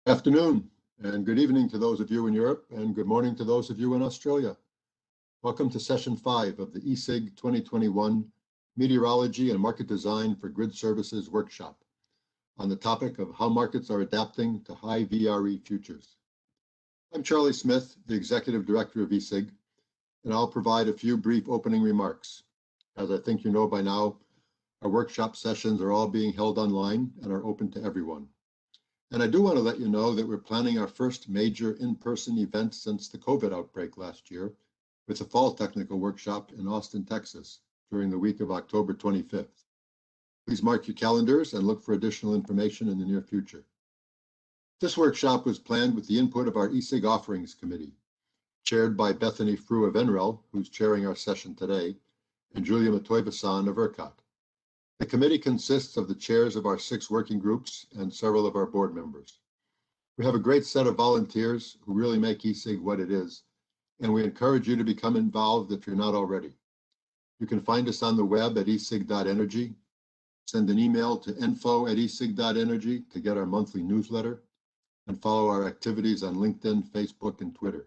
Afternoon and good evening to those of you in Europe and good morning to those of you in Australia. Welcome to session 5 of the ESIG 2021 Meteorology and Market Design for Grid Services workshop on the topic of how markets are adapting to high VRE futures. I'm Charlie Smith, the Executive Director of ESIG, and I'll provide a few brief opening remarks. As I think you know by now, our workshop sessions are all being held online and are open to everyone. And I do want to let you know that we're planning our first major in-person event since the COVID outbreak last year with a fall technical workshop in Austin, Texas during the week of October 25th. Please mark your calendars and look for additional information in the near future. This workshop was planned with the input of our ESIG Offerings Committee, chaired by Bethany Frew of NREL, who's chairing our session today, and Julia Matoivasan of ERCOT. The committee consists of the chairs of our 6 working groups and several of our board members. We have a great set of volunteers who really make ESIG what it is, and we encourage you to become involved if you're not already. You can find us on the web at esig.energy, send an email to info@esig.energy to get our monthly newsletter, and follow our activities on LinkedIn, Facebook, and Twitter.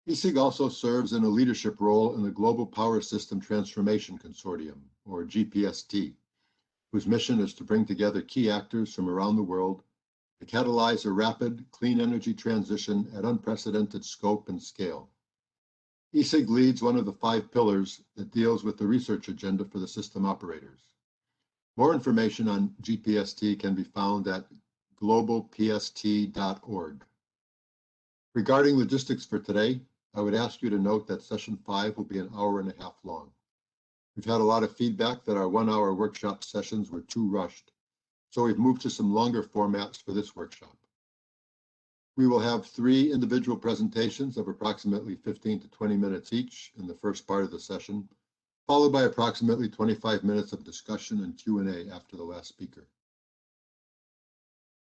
ESIG also serves in a leadership role in the Global Power System Transformation Consortium, or GPST, whose mission is to bring together key actors from around the world to catalyze a rapid, clean energy transition at unprecedented scope and scale. ESIG leads one of the 5 pillars that deals with the research agenda for the system operators. More information on GPST can be found at globalpst.org. Regarding logistics for today, I would ask you to note that session 5 will be an hour and a half long. We've had a lot of feedback that our 1-hour workshop sessions were too rushed, so we've moved to some longer formats for this workshop. We will have 3 individual presentations of approximately 15 to 20 minutes each in the first part of the session, followed by approximately 25 minutes of discussion and Q&A after the last speaker.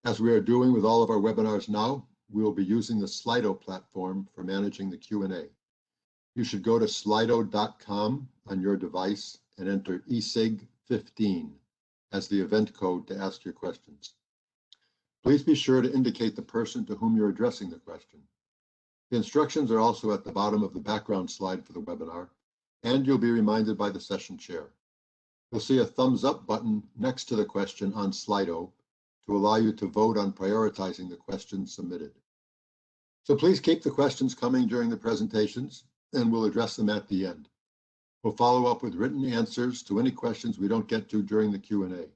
As we are doing with all of our webinars now, we will be using the Slido platform for managing the Q&A. You should go to slido.com on your device and enter ESIG15 as the event code to ask your questions. Please be sure to indicate the person to whom you're addressing the question. The instructions are also at the bottom of the background slide for the webinar, and you'll be reminded by the session chair. You'll see a thumbs up button next to the question on Slido to allow you to vote on prioritizing the questions submitted. So please keep the questions coming during the presentations, and we'll address them at the end. We'll follow up with written answers to any questions we don't get to during the Q&A.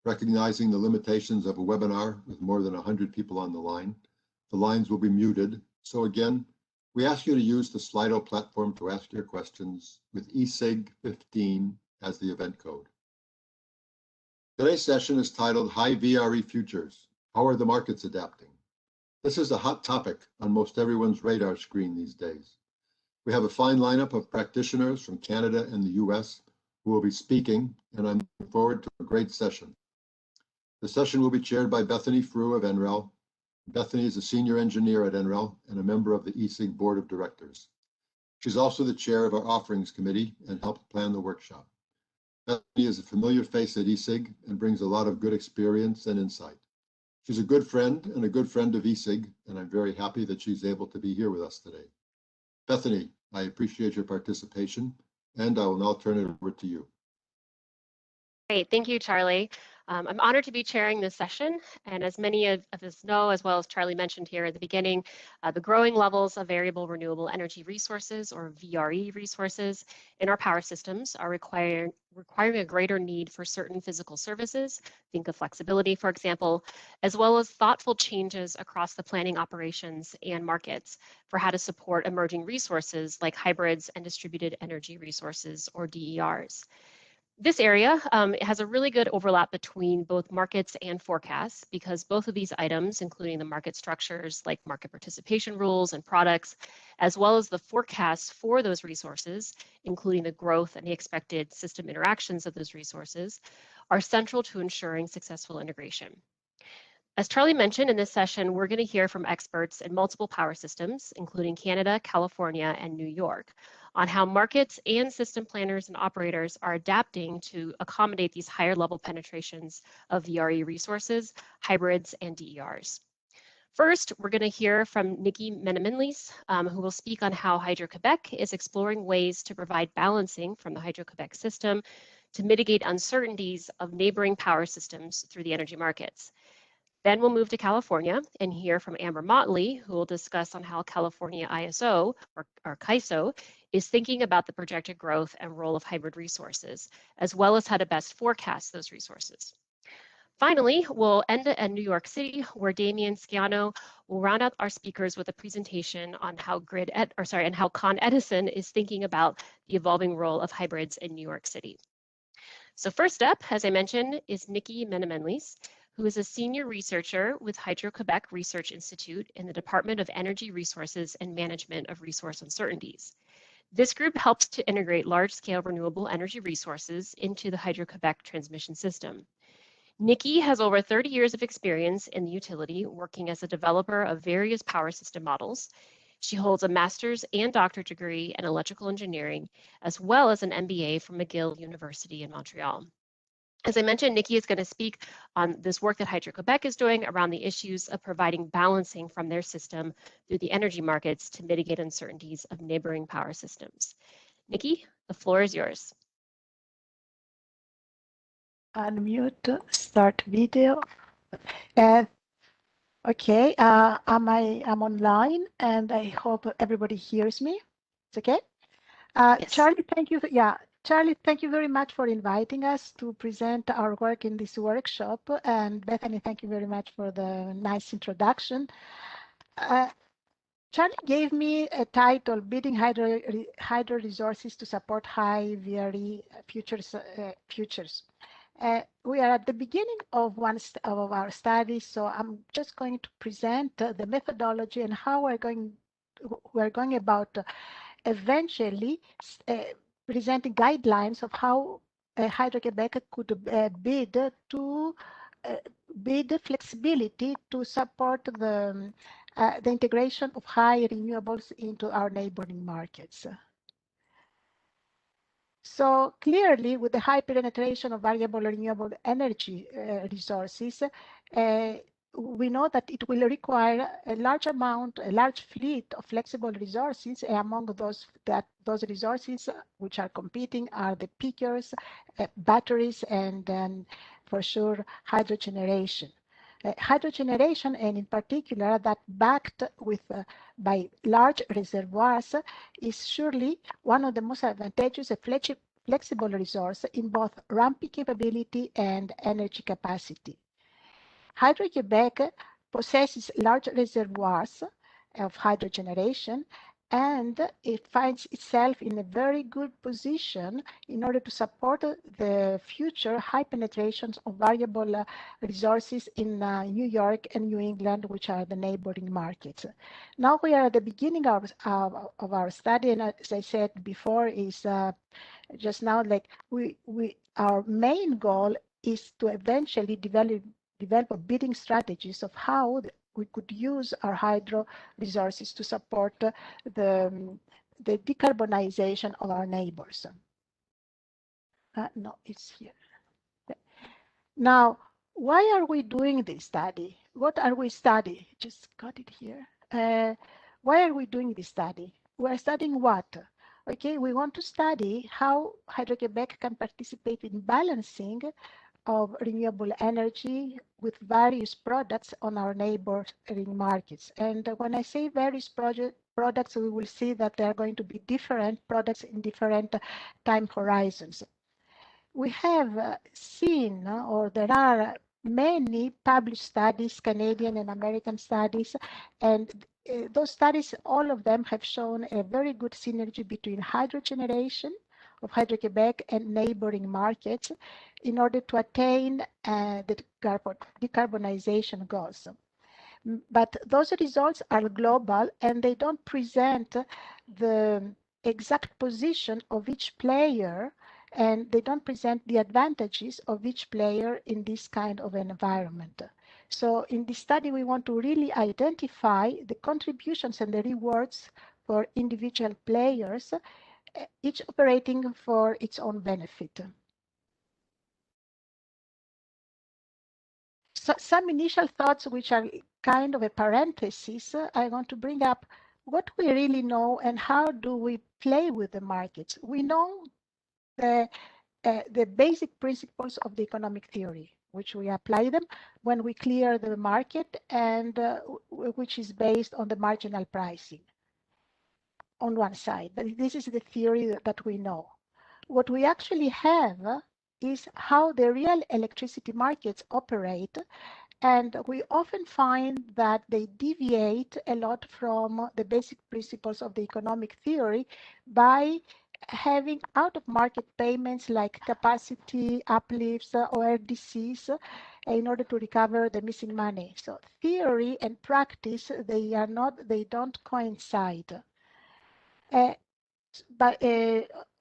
Recognizing the limitations of a webinar with more than 100 people on the lines will be muted. So again, we ask you to use the Slido platform to ask your questions with ESIG15 as the event code. Today's session is titled High VRE Futures. How are the markets adapting? This is a hot topic on most everyone's radar screen these days. We have a fine lineup of practitioners from Canada and the US who will be speaking, and I'm looking forward to a great session. The session will be chaired by Bethany Frew of NREL. Bethany is a senior engineer at NREL and a member of the ESIG Board of Directors. She's also the chair of our Offerings Committee and helped plan the workshop. Bethany is a familiar face at ESIG and brings a lot of good experience and insight. She's a good friend and a good friend of ESIG, and I'm very happy that she's able to be here with us today. Bethany, I appreciate your participation, and I will now turn it over to you. Great, thank you, Charlie. I'm honored to be chairing this session, and as many of us know, as well as Charlie mentioned here at the beginning, the growing levels of variable renewable energy resources, or VRE resources, in our power systems are requiring a greater need for certain physical services, think of flexibility, for example, as well as thoughtful changes across the planning operations and markets for how to support emerging resources like hybrids and distributed energy resources, or DERs. This area has a really good overlap between both markets and forecasts because both of these items, including the market structures like market participation rules and products, as well as the forecasts for those resources, including the growth and the expected system interactions of those resources, are central to ensuring successful integration. As Charlie mentioned in this session, we're going to hear from experts in multiple power systems, including Canada, California, and New York, on how markets and system planners and operators are adapting to accommodate these higher level penetrations of VRE resources, hybrids, and DERs. First, we're going to hear from Nickie Menemenlis, who will speak on how Hydro-Quebec is exploring ways to provide balancing from the Hydro-Quebec system to mitigate uncertainties of neighboring power systems through the energy markets. Then we'll move to California and hear from Amber Motley, who will discuss on how California ISO, or CAISO, is thinking about the projected growth and role of hybrid resources, as well as how to best forecast those resources. Finally, we'll end at New York City, where Damian Sciano will round out our speakers with a presentation on how Con Edison is thinking about the evolving role of hybrids in New York City. So first up, as I mentioned, is Nickie Menemenlis, who is a senior researcher with Hydro-Quebec Research Institute in the Department of Energy Resources and Management of Resource Uncertainties. This group helps to integrate large-scale renewable energy resources into the Hydro-Quebec transmission system. Nickie has over 30 years of experience in the utility, working as a developer of various power system models. She holds a master's and doctorate degree in electrical engineering, as well as an MBA from McGill University in Montreal. As I mentioned, Nickie is going to speak on this work that Hydro-Quebec is doing around the issues of providing balancing from their system through the energy markets to mitigate uncertainties of neighboring power systems. Nickie, the floor is yours. Unmute, start video. Okay, I'm online and I hope everybody hears me. It's okay? Yes. Charlie, thank you. Charlie, thank you very much for inviting us to present our work in this workshop. And Bethany, thank you very much for the nice introduction. Charlie gave me a title, Bidding Hydro Resources to Support High VRE Futures. We are at the beginning of our study, so I'm just going to present the methodology and how we're going about eventually presenting guidelines of how Hydro-Quebec could bid flexibility to support the integration of high renewables into our neighboring markets. So clearly, with the high penetration of variable renewable energy resources, we know that it will require a large fleet of flexible resources. Among those resources which are competing are the peakers, batteries, and then for sure hydro generation. Hydro generation, and in particular that backed with by large reservoirs, is surely one of the most advantageous flexible resource in both ramping capability and energy capacity. Hydro-Quebec possesses large reservoirs of hydro generation, and it finds itself in a very good position in order to support the future high penetrations of variable resources in New York and New England, which are the neighboring markets. Now we are at the beginning of our study, and as I said before, is just now, like our main goal is to eventually develop bidding strategies of how we could use our hydro resources to support the decarbonization of our neighbors. No, it's here. Now, why are we doing this study? What are we studying? Just got it here. Why are we doing this study? We're studying what? Okay, we want to study how Hydro-Quebec can participate in balancing of renewable energy with various products on our neighboring markets. And when I say various products, we will see that there are going to be different products in different time horizons. We have seen, or there are many published studies, Canadian and American studies, and those studies, all of them have shown a very good synergy between hydro generation of Hydro-Quebec and neighboring markets in order to attain the decarbonization goals. But those results are global and they don't present the exact position of each player, and they don't present the advantages of each player in this kind of an environment. So in this study, we want to really identify the contributions and the rewards for individual players each operating for its own benefit. So some initial thoughts, which are kind of a parenthesis, I want to bring up what we really know and how do we play with the markets. We know the basic principles of the economic theory, which we apply them when we clear the market and which is based on the marginal pricing on one side. But this is the theory that we know. What we actually have is how the real electricity markets operate, and we often find that they deviate a lot from the basic principles of the economic theory by having out-of-market payments like capacity uplifts or RDCs in order to recover the missing money. So theory and practice, they don't coincide. But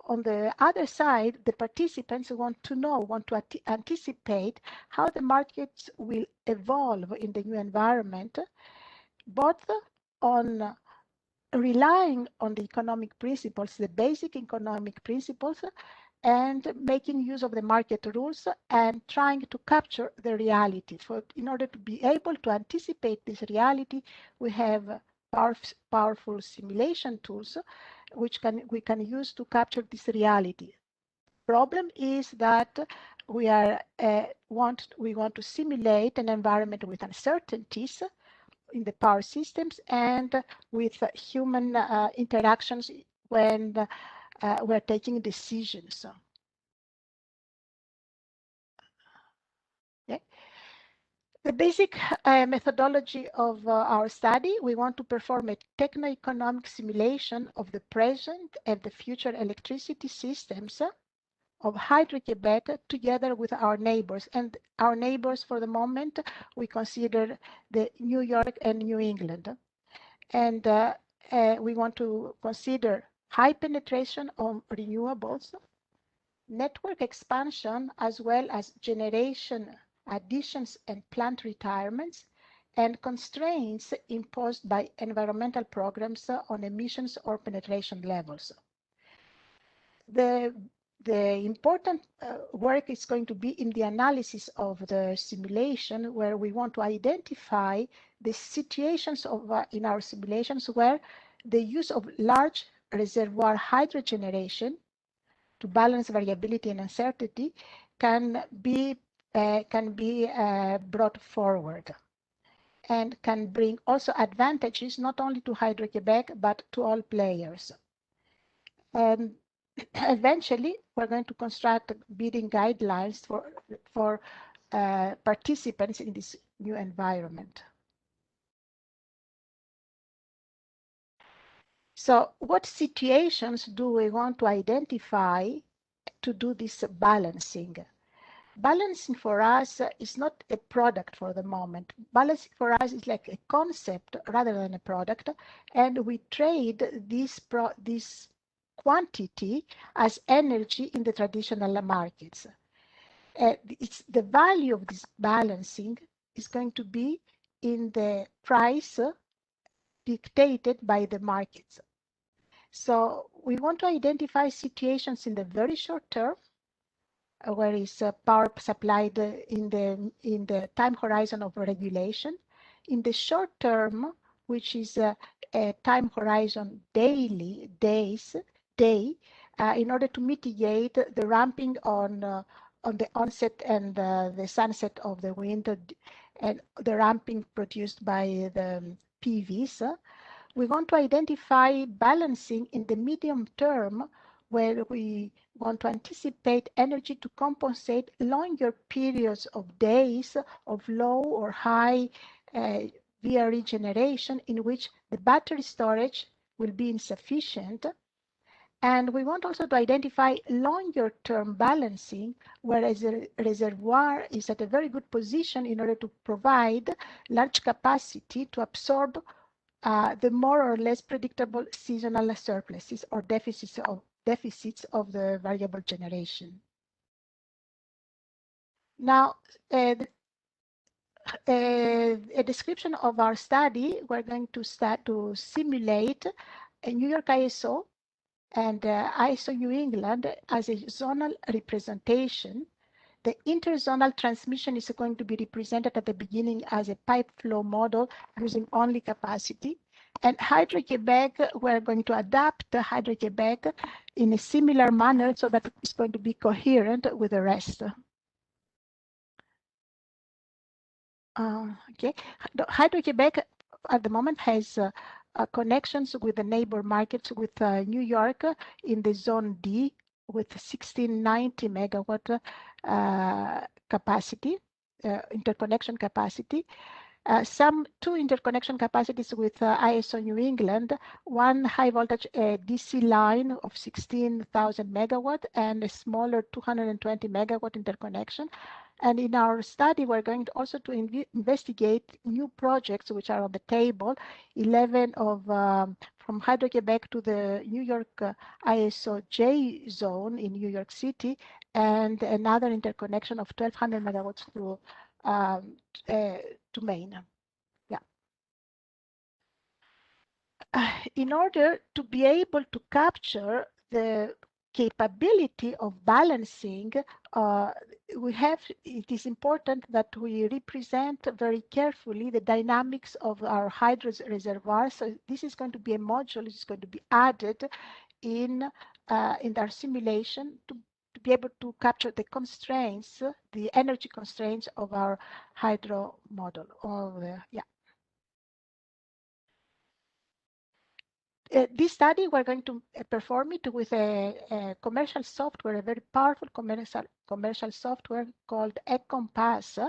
on the other side, the participants want to anticipate how the markets will evolve in the new environment, both on relying on the economic principles, the basic economic principles, and making use of the market rules and trying to capture the reality. In order to be able to anticipate this reality, we have powerful simulation tools which we can use to capture this reality. Problem is that we want to simulate an environment with uncertainties in the power systems and with human interactions when we're taking decisions. Okay. The basic methodology of our study, we want to perform a techno-economic simulation of the present and the future electricity systems of Hydro-Quebec together with our neighbors. And our neighbors for the moment, we consider the New York and New England. And we want to consider high penetration of renewables, network expansion, as well as generation additions and plant retirements, and constraints imposed by environmental programs on emissions or penetration levels. The important work is going to be in the analysis of the simulation, where we want to identify the situations in our simulations where the use of large reservoir hydro generation to balance variability and uncertainty can be brought forward and can bring also advantages not only to Hydro-Quebec but to all players. Eventually, we're going to construct bidding guidelines for participants in this new environment. So what situations do we want to identify to do this balancing? Balancing for us is not a product for the moment. Balancing for us is like a concept rather than a product, and we trade this quantity as energy in the traditional markets. It's the value of this balancing is going to be in the price dictated by the markets. So we want to identify situations in the very short term where is power supplied in the time horizon of regulation. In the short term, which is a time horizon day, in order to mitigate the ramping on the onset and the sunset of the wind and the ramping produced by the PVs. We want to identify balancing in the medium term, where we want to anticipate energy to compensate longer periods of days of low or high VRE generation in which the battery storage will be insufficient. And we want also to identify longer term balancing, whereas the reservoir is at a very good position in order to provide large capacity to absorb the more or less predictable seasonal surpluses or deficits of the variable generation. Now, a description of our study, we're going to start to simulate a New York CAISO And ISO New England as a zonal representation. The interzonal transmission is going to be represented at the beginning as a pipe flow model using only capacity. And Hydro-Quebec, we're going to adapt Hydro-Quebec in a similar manner so that it's going to be coherent with the rest. Okay, Hydro-Quebec at the moment has connections with the neighbor markets with New York in the zone D with 1690 megawatt capacity, interconnection capacity. Some two interconnection capacities with ISO New England, one high voltage DC line of 16,000 megawatt and a smaller 220 megawatt interconnection. And in our study, we're going to also to investigate new projects which are on the table, 11 of from Hydro-Quebec to the New York ISO J zone in New York City, and another interconnection of 1,200 megawatts to Maine. Yeah. In order to be able to capture the capability of balancing, it is important that we represent very carefully the dynamics of our hydro reservoirs. So this is going to be a module which is going to be added in our simulation to be able to capture the constraints, the energy constraints of our hydro model. This study, we're going to perform it with a commercial software, a very powerful commercial software called Encompass.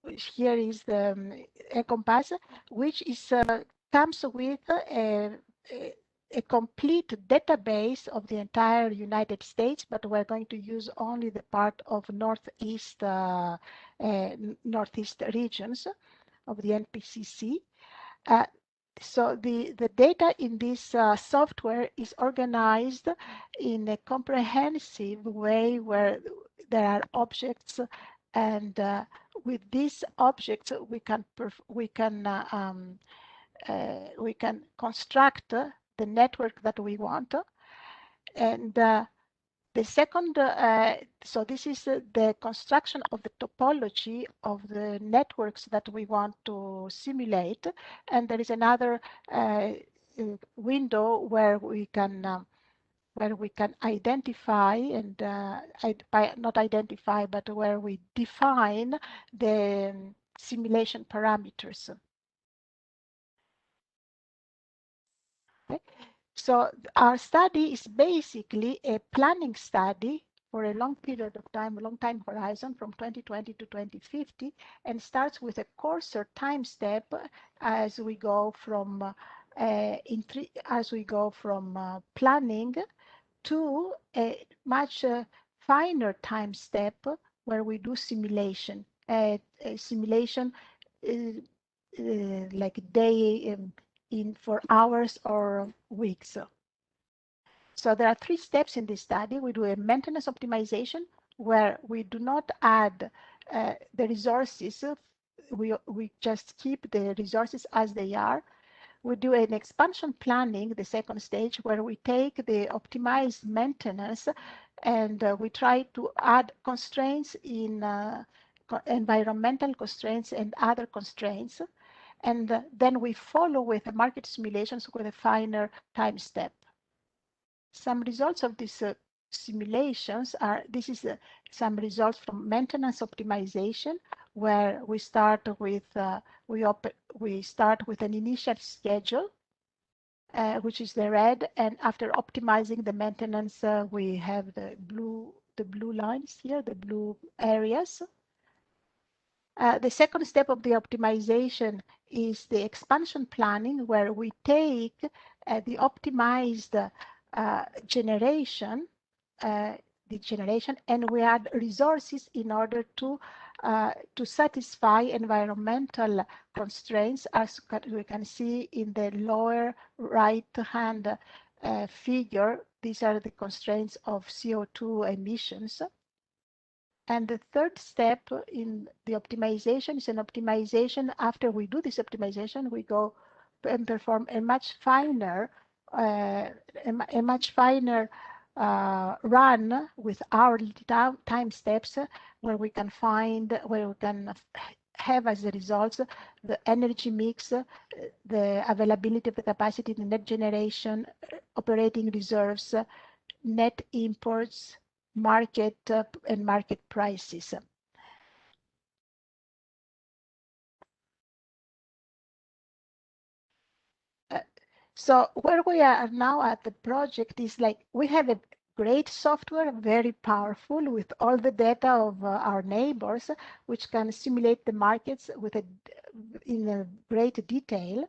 Here is the Encompass, which is comes with a complete database of the entire United States, but we're going to use only the part of northeast regions of the NPCC. So the data in this software is organized in a comprehensive way where there are objects, and with these objects we can construct the network that we want. And the second, so this is the construction of the topology of the networks that we want to simulate. And there is another window where we can identify and not identify, but where we define the simulation parameters. Okay. So our study is basically a planning study for a long period of time, a long time horizon from 2020 to 2050, and starts with a coarser time step as we go from planning to a much finer time step where we do simulation. Simulation like day for hours or weeks. So there are three steps in this study. We do a maintenance optimization where we do not add the resources. We just keep the resources as they are. We do an expansion planning, the second stage, where we take the optimized maintenance and we try to add constraints in environmental constraints and other constraints. And then we follow with the market simulations with a finer time step. Some results of these simulations are, this is some results from maintenance optimization, where we start with we start with an initial schedule, which is the red, and after optimizing the maintenance, we have the blue lines here, the blue areas. The second step of the optimization is the expansion planning, where we take the optimized generation, and we add resources in order to satisfy environmental constraints, as we can see in the lower right-hand figure. These are the constraints of CO2 emissions. And the third step in the optimization is an optimization. After we do this optimization, we go and perform a much finer a much finer run with hourly time steps where we can have as a result the energy mix, the availability of the capacity, the net generation, operating reserves, net imports, market and market prices. So where we are now at the project is like we have a great software, very powerful with all the data of our neighbors, which can simulate the markets in a great detail.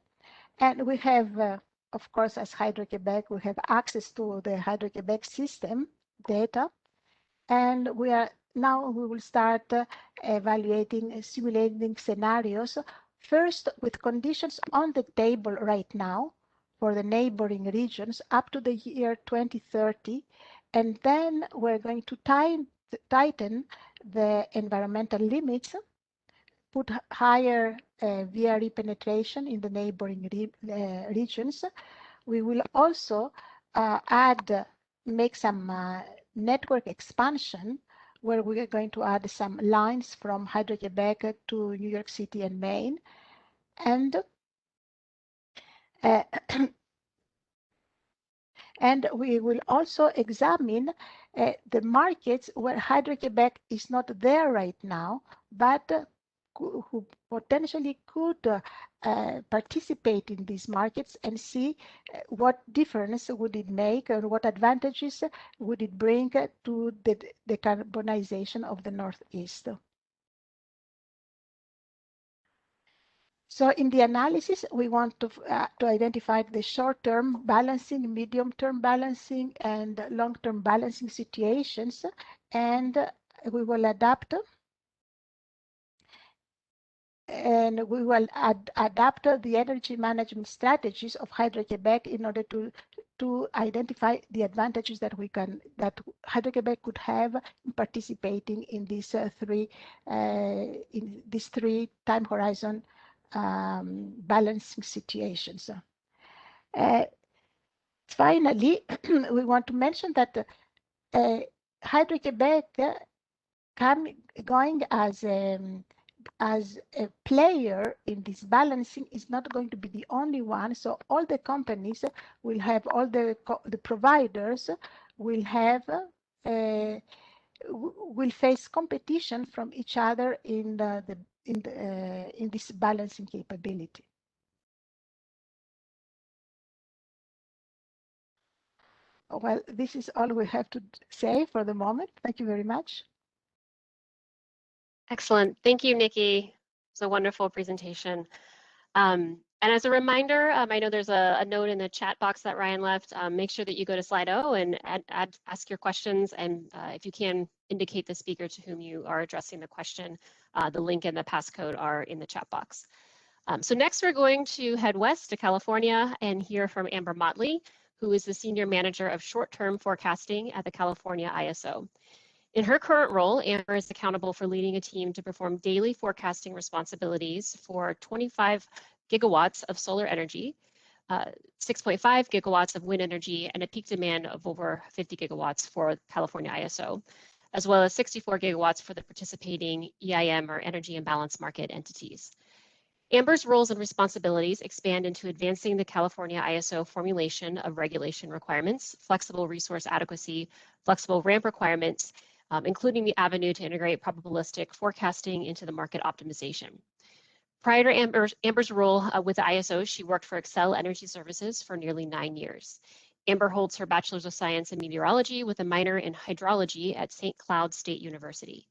And we have, of course, as Hydro-Quebec, we have access to the Hydro-Quebec system data. And we will start evaluating, simulating scenarios, first with conditions on the table right now for the neighboring regions up to the year 2030. And then we're going to tighten the environmental limits, put higher VRE penetration in the neighboring regions. We will also make some network expansion where we are going to add some lines from Hydro-Quebec to New York City and Maine. And and we will also examine the markets where Hydro-Quebec is not there right now, but who potentially could participate in these markets and see what difference would it make and what advantages would it bring to the decarbonization of the Northeast. So in the analysis, we want to identify the short-term balancing, medium-term balancing, and long-term balancing situations, and we will adapt the energy management strategies of Hydro-Quebec in order to identify the advantages that Hydro-Quebec could have in participating in these three time horizon balancing situations. Finally, we want to mention that Hydro-Quebec going as a player in this balancing is not going to be the only one. So all the companies will have, all the providers will have will face competition from each other in this balancing capability. Well, this is all we have to say for the moment. Thank you very much. Excellent. Thank you, Nickie. It's a wonderful presentation. And as a reminder, I know there's a note in the chat box that Ryan left. Make sure that you go to Slido and ask your questions. And if you can indicate the speaker to whom you are addressing the question, the link and the passcode are in the chat box. So next we're going to head west to California and hear from Amber Motley, who is the Senior Manager of Short-Term Forecasting at the California ISO. In her current role, Amber is accountable for leading a team to perform daily forecasting responsibilities for 25 gigawatts of solar energy, 6.5 gigawatts of wind energy, and a peak demand of over 50 gigawatts for California ISO, as well as 64 gigawatts for the participating EIM or energy imbalance market entities. Amber's roles and responsibilities expand into advancing the California ISO formulation of regulation requirements, flexible resource adequacy, flexible ramp requirements, including the avenue to integrate probabilistic forecasting into the market optimization. Prior to Amber's role with the ISO, she worked for Xcel Energy Services for nearly 9 years. Amber holds her Bachelor's of Science in Meteorology with a minor in Hydrology at St. Cloud State University.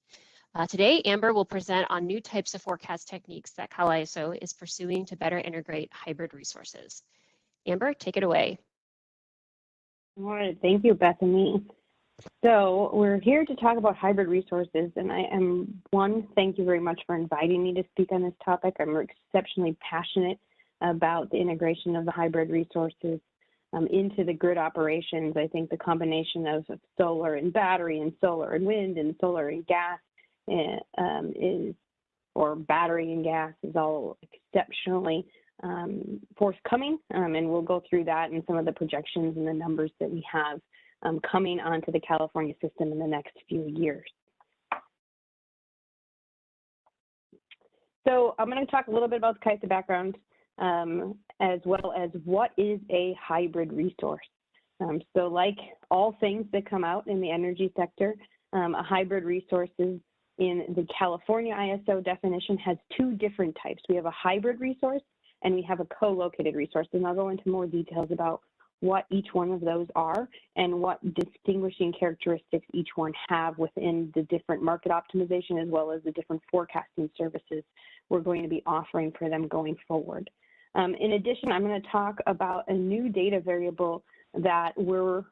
Today, Amber will present on new types of forecast techniques that Cal ISO is pursuing to better integrate hybrid resources. Amber, take it away. All right, thank you, Bethany. So we're here to talk about hybrid resources, and thank you very much for inviting me to speak on this topic. I'm exceptionally passionate about the integration of the hybrid resources into the grid operations. I think the combination of solar and battery and solar and wind and solar and gas or battery and gas is all exceptionally forthcoming, and we'll go through that and some of the projections and the numbers that we have coming onto the California system in the next few years. So I'm going to talk a little bit about the CAISO background, as well as what is a hybrid resource. So like all things that come out in the energy sector, a hybrid resource is in the California ISO definition has two different types. We have a hybrid resource and we have a co-located resource. And I'll go into more details about what each one of those are and what distinguishing characteristics each one have within the different market optimization as well as the different forecasting services we're going to be offering for them going forward. In addition, I'm going to talk about a new data variable that we're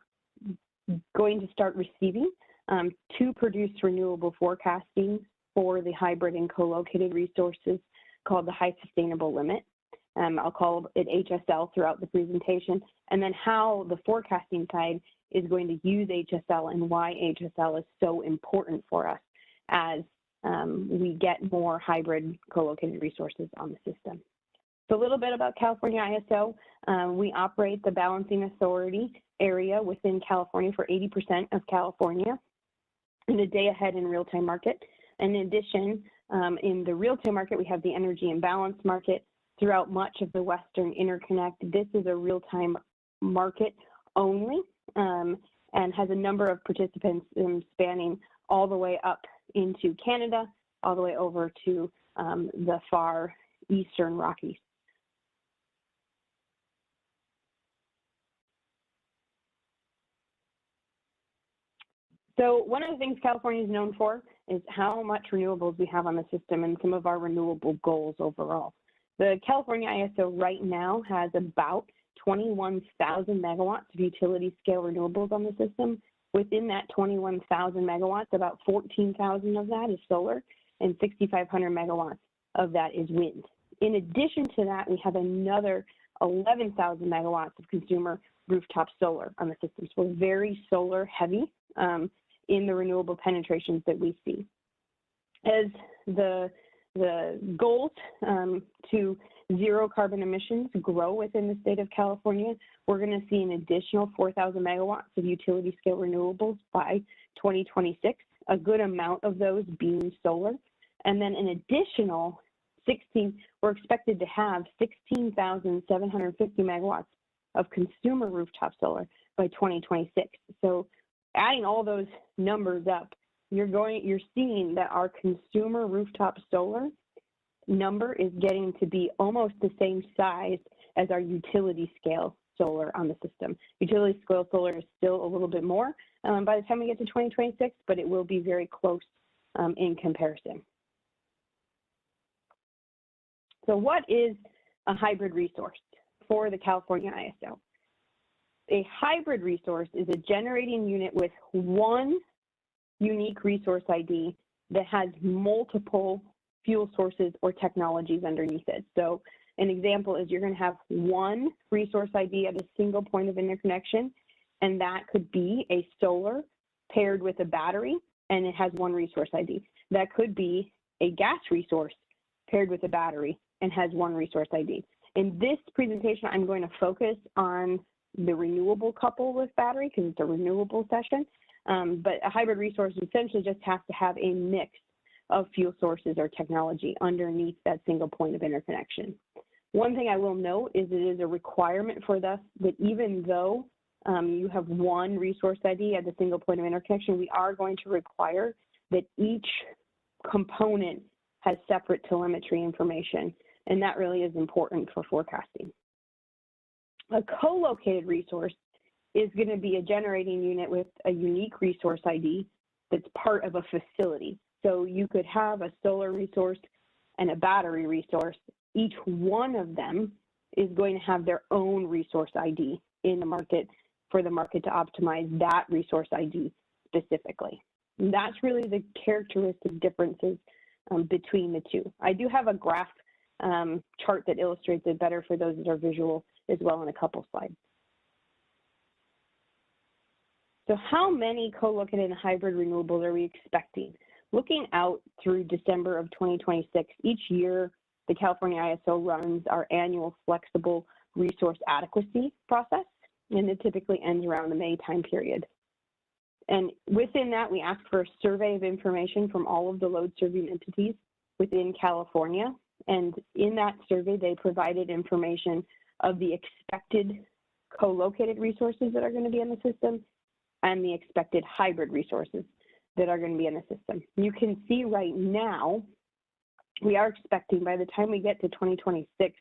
going to start receiving to produce renewable forecasting for the hybrid and co-located resources called the High Sustainable Limit. I'll call it HSL throughout the presentation, and then how the forecasting side is going to use HSL and why HSL is so important for us as we get more hybrid co-located resources on the system. So a little bit about California ISO. We operate the balancing authority area within California for 80% of California in a day-ahead and real-time market. In addition, in the real-time market, we have the energy imbalance market throughout much of the Western Interconnect. This is a real-time market only and has a number of participants spanning all the way up into Canada, all the way over to the far eastern Rockies. So one of the things California is known for is how much renewables we have on the system and some of our renewable goals overall. The California ISO right now has about 21,000 megawatts of utility scale renewables on the system. Within that 21,000 megawatts, about 14,000 of that is solar and 6,500 megawatts of that is wind. In addition to that, we have another 11,000 megawatts of consumer rooftop solar on the system. So we're very solar heavy in the renewable penetrations that we see. As the goals to zero carbon emissions grow within the state of California, we're going to see an additional 4,000 megawatts of utility scale renewables by 2026, a good amount of those being solar. And then an additional we're expected to have 16,750 megawatts of consumer rooftop solar by 2026. So adding all those numbers up, you're seeing that our consumer rooftop solar number is getting to be almost the same size as our utility scale solar on the system. Utility scale solar is still a little bit more by the time we get to 2026, but it will be very close in comparison. So what is a hybrid resource for the California ISO? A hybrid resource is a generating unit with one unique resource ID that has multiple fuel sources or technologies underneath it. So an example is you're going to have one resource ID at a single point of interconnection, and that could be a solar paired with a battery, and it has one resource ID. That could be a gas resource paired with a battery and has one resource ID. In this presentation, I'm going to focus on the renewable couple with battery because it's a renewable session, but a hybrid resource essentially just has to have a mix of fuel sources or technology underneath that single point of interconnection. One thing I will note is it is a requirement for us that even though you have one resource ID at the single point of interconnection, we are going to require that each component has separate telemetry information, and that really is important for forecasting. A co-located resource is going to be a generating unit with a unique resource ID that's part of a facility. So you could have a solar resource and a battery resource. Each one of them is going to have their own resource ID in the market for the market to optimize that resource ID specifically. And that's really the characteristic differences between the two. I do have a graph chart that illustrates it better for those that are visual as well in a couple slides. So how many co-located and hybrid renewables are we expecting? Looking out through December of 2026, each year the California ISO runs our annual flexible resource adequacy process, and it typically ends around the May time period. And within that, we ask for a survey of information from all of the load serving entities within California. And in that survey, they provided information of the expected co-located resources that are going to be in the system and the expected hybrid resources that are going to be in the system. You can see right now, we are expecting by the time we get to 2026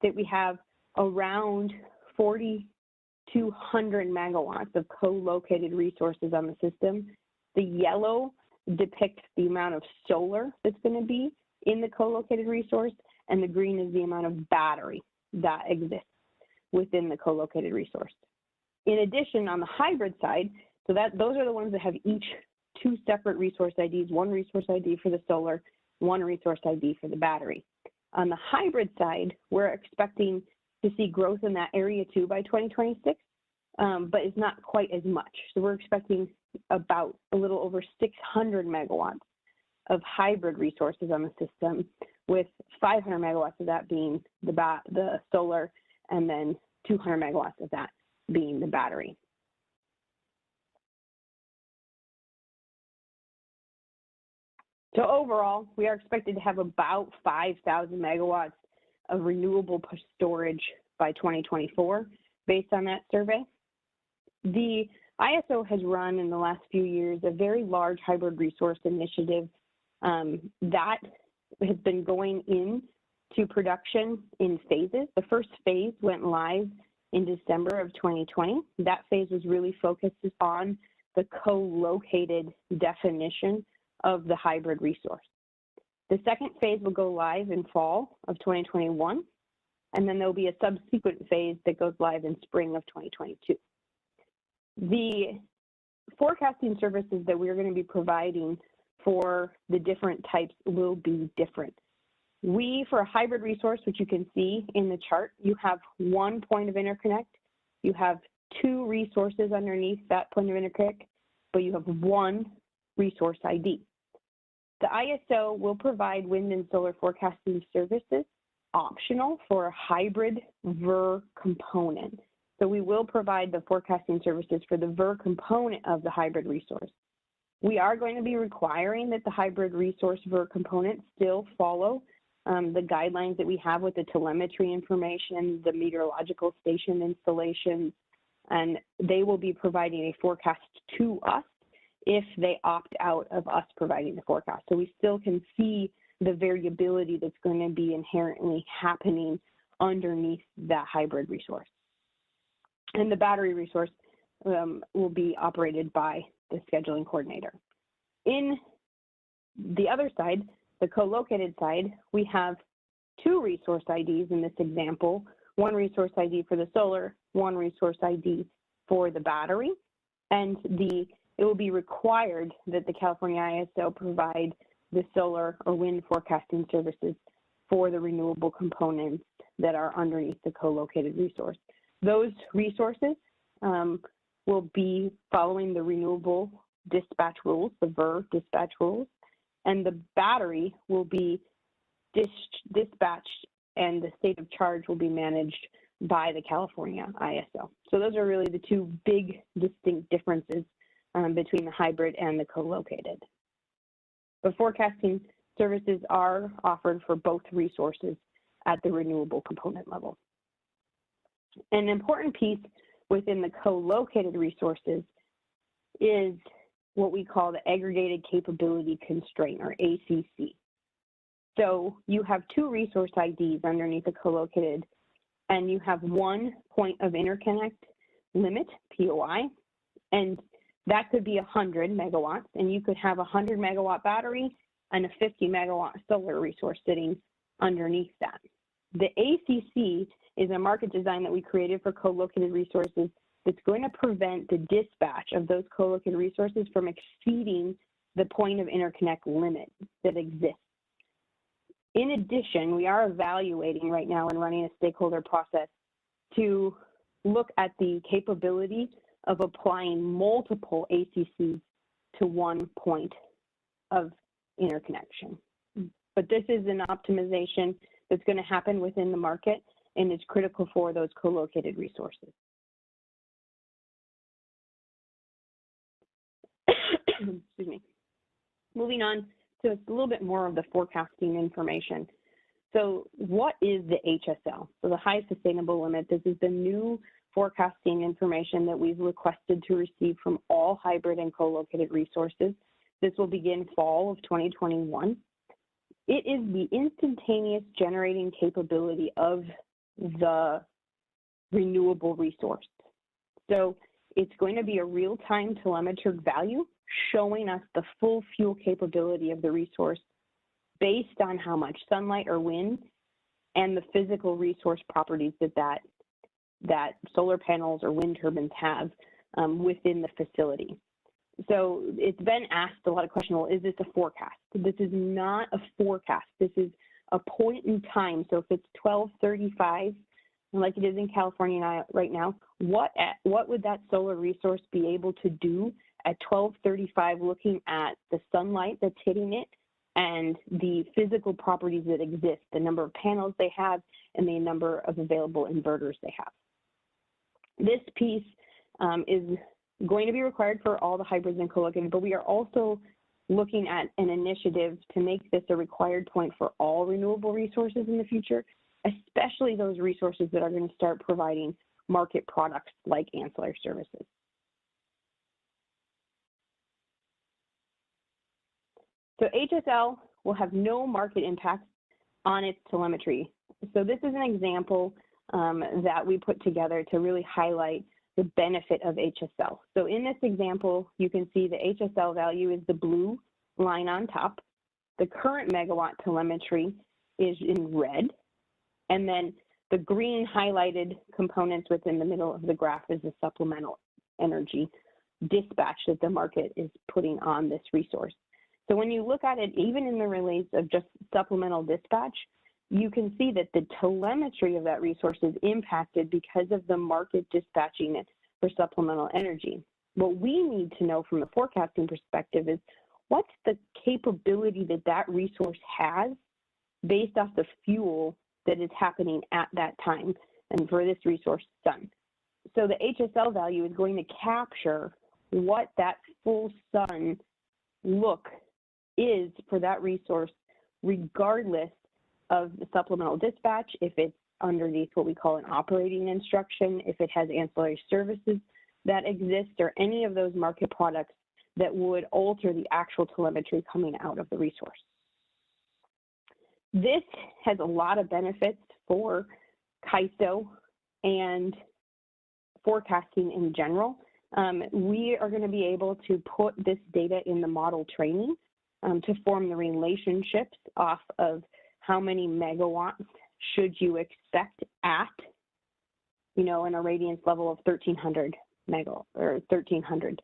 that we have around 4,200 megawatts of co-located resources on the system. The yellow depicts the amount of solar that's going to be in the co-located resource, and the green is the amount of battery that exists within the co-located resource. In addition, on the hybrid side, so those are the ones that have each 2 separate resource IDs, 1 resource ID for the solar, 1 resource ID for the battery. On the hybrid side, we're expecting to see growth in that area too by 2026, but it's not quite as much. So we're expecting about a little over 600 megawatts of hybrid resources on the system, with 500 megawatts of that being the solar, and then 200 megawatts of that being the battery. So overall, we are expected to have about 5,000 megawatts of renewable storage by 2024, based on that survey. The ISO has run in the last few years a very large hybrid resource initiative that has been going into production in phases. The first phase went live in December of 2020. That phase was really focused on the co-located definition of the hybrid resource. The second phase will go live in fall of 2021, and then there'll be a subsequent phase that goes live in spring of 2022. The forecasting services that we're going to be providing for the different types will be different. For a hybrid resource, which you can see in the chart, you have 1 point of interconnect, you have 2 resources underneath that point of interconnect, but you have 1 resource ID. The ISO will provide wind and solar forecasting services optional for a hybrid VRE component. So we will provide the forecasting services for the VRE component of the hybrid resource. We are going to be requiring that the hybrid resource VRE component still follow the guidelines that we have with the telemetry information, the meteorological station installations, and they will be providing a forecast to us if they opt out of us providing the forecast. So we still can see the variability that's going to be inherently happening underneath that hybrid resource. And the battery resource will be operated by the scheduling coordinator. In the other side, the co-located side, we have 2 resource IDs in this example, 1 resource ID for the solar, 1 resource ID for the battery, and it will be required that the California ISO provide the solar or wind forecasting services for the renewable components that are underneath the co-located resource. Those resources will be following the renewable dispatch rules, the VRE dispatch rules, and the battery will be dispatched and the state of charge will be managed by the California ISO. So those are really the 2 big distinct differences between the hybrid and the co-located. The forecasting services are offered for both resources at the renewable component level. An important piece within the co-located resources is what we call the Aggregated Capability Constraint, or ACC. So you have 2 resource IDs underneath the co-located, and you have 1 point of interconnect limit, POI, and that could be 100 megawatts, and you could have a 100 megawatt battery and a 50 megawatt solar resource sitting underneath that. The ACC is a market design that we created for co-located resources that's going to prevent the dispatch of those co-located resources from exceeding the point of interconnect limit that exists. In addition, we are evaluating right now and running a stakeholder process to look at the capability of applying multiple ACCs to 1 point of interconnection. but this is an optimization that's going to happen within the market and is critical for those co-located resources. Excuse me. Moving on to a little bit more of the forecasting information. So what is the HSL? So the High Sustainable Limit, this is the new forecasting information that we've requested to receive from all hybrid and co-located resources. This will begin fall of 2021. It is the instantaneous generating capability of the renewable resource. So it's going to be a real-time telemetric value showing us the full fuel capability of the resource based on how much sunlight or wind and the physical resource properties that solar panels or wind turbines have within the facility. So it's been asked a lot of questions, well, is this a forecast? This is not a forecast. This is a point in time. So if it's 12:35, like it is in California right now, what would that solar resource be able to do at 12:35 looking at the sunlight that's hitting it and the physical properties that exist, the number of panels they have and the number of available inverters they have. This piece is going to be required for all the hybrids and co-located, but we are also looking at an initiative to make this a required point for all renewable resources in the future, especially those resources that are going to start providing market products like ancillary services. So HSL will have no market impact on its telemetry. So this is an example that we put together to really highlight the benefit of HSL. So in this example, you can see the HSL value is the blue line on top. The current megawatt telemetry is in red. And then the green highlighted components within the middle of the graph is the supplemental energy dispatch that the market is putting on this resource. So when you look at it, even in the release of just supplemental dispatch, you can see that the telemetry of that resource is impacted because of the market dispatching it for supplemental energy. What we need to know from a forecasting perspective is what's the capability that that resource has based off the fuel that is happening at that time, and for this resource, sun. So the HSL value is going to capture what that full sun look is for that resource, regardless of the supplemental dispatch, if it's underneath what we call an operating instruction, if it has ancillary services that exist, or any of those market products that would alter the actual telemetry coming out of the resource. This has a lot of benefits for CAISO and forecasting in general. We are going to be able to put this data in the model training to form the relationships off of how many megawatts should you expect at, in a radiance level of 1,300 or 1,300,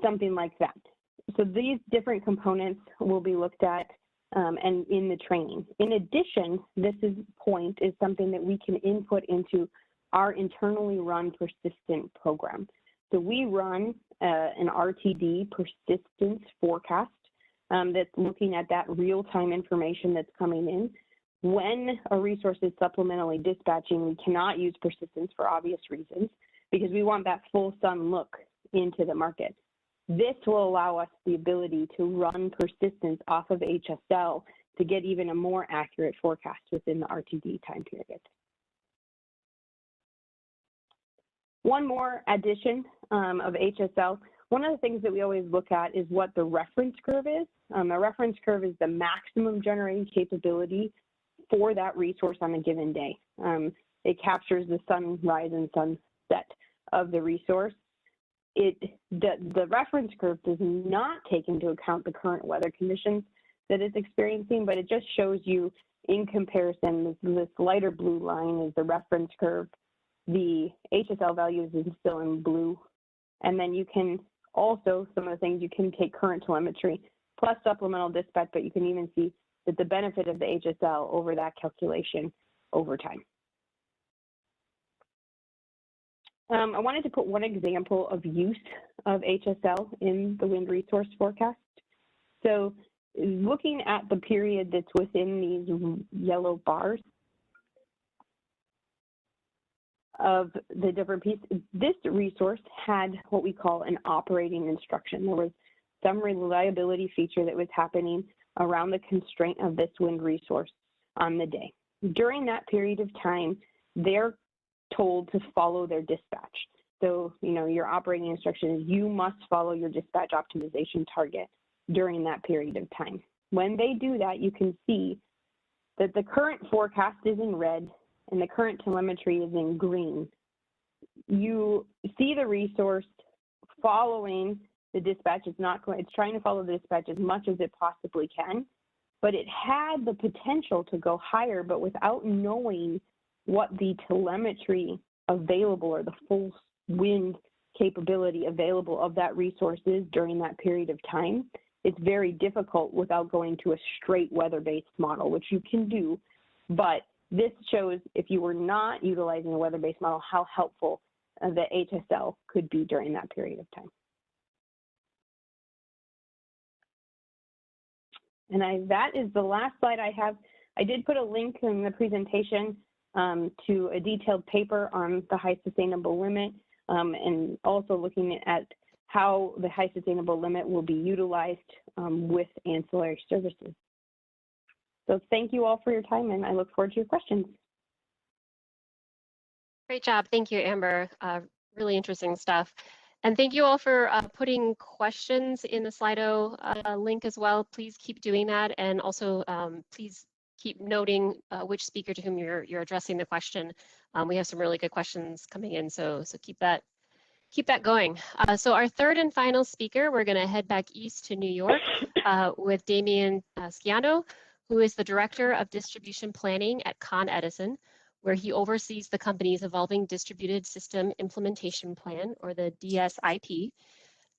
something like that. So these different components will be looked at and in the training. In addition, this point is something that we can input into our internally run persistent program. So we run an RTD persistence forecast that's looking at that real-time information that's coming in. When a resource is supplementally dispatching, we cannot use persistence for obvious reasons because we want that full sun look into the market. This will allow us the ability to run persistence off of HSL to get even a more accurate forecast within the RTD time period. One more addition of HSL. One of the things that we always look at is what the reference curve is. The reference curve is the maximum generating capability for that resource on a given day. It captures the sunrise and sunset of the resource. The reference curve does not take into account the current weather conditions that it's experiencing, but it just shows you in comparison, this lighter blue line is the reference curve. The HSL values is still in blue. And then you can also, some of the things, you can take current telemetry plus supplemental dispatch, but you can even see that the benefit of the HSL over that calculation over time. I wanted to put one example of use of HSL in the wind resource forecast. So looking at the period that's within these yellow bars of the different pieces, this resource had what we call an operating instruction. There was some reliability feature that was happening around the constraint of this wind resource on the day. During that period of time, they're told to follow their dispatch. So, you know, your operating instruction is you must follow your dispatch optimization target during that period of time. When they do that, you can see that the current forecast is in red and the current telemetry is in green. You see the resource following the dispatch. It's trying to follow the dispatch as much as it possibly can, but it had the potential to go higher, but without knowing what the telemetry available or the full wind capability available of that resource is during that period of time, it's very difficult without going to a straight weather-based model, which you can do. But this shows, if you were not utilizing a weather-based model, how helpful the HSL could be during that period of time. And that is the last slide I have. I did put a link in the presentation to a detailed paper on the high sustainable limit, and also looking at how the high sustainable limit will be utilized with ancillary services. So thank you all for your time, and I look forward to your questions. Great job. Thank you, Amber. Really interesting stuff. And thank you all for putting questions in the Slido link as well. Please keep doing that. And also, please keep noting which speaker to whom you're addressing the question. We have some really good questions coming in, so keep that going. So our third and final speaker, we're going to head back east to New York with Damian Sciano, who is the Director of Distribution Planning at Edison, where he oversees the company's evolving Distributed System Implementation Plan, or the DSIP,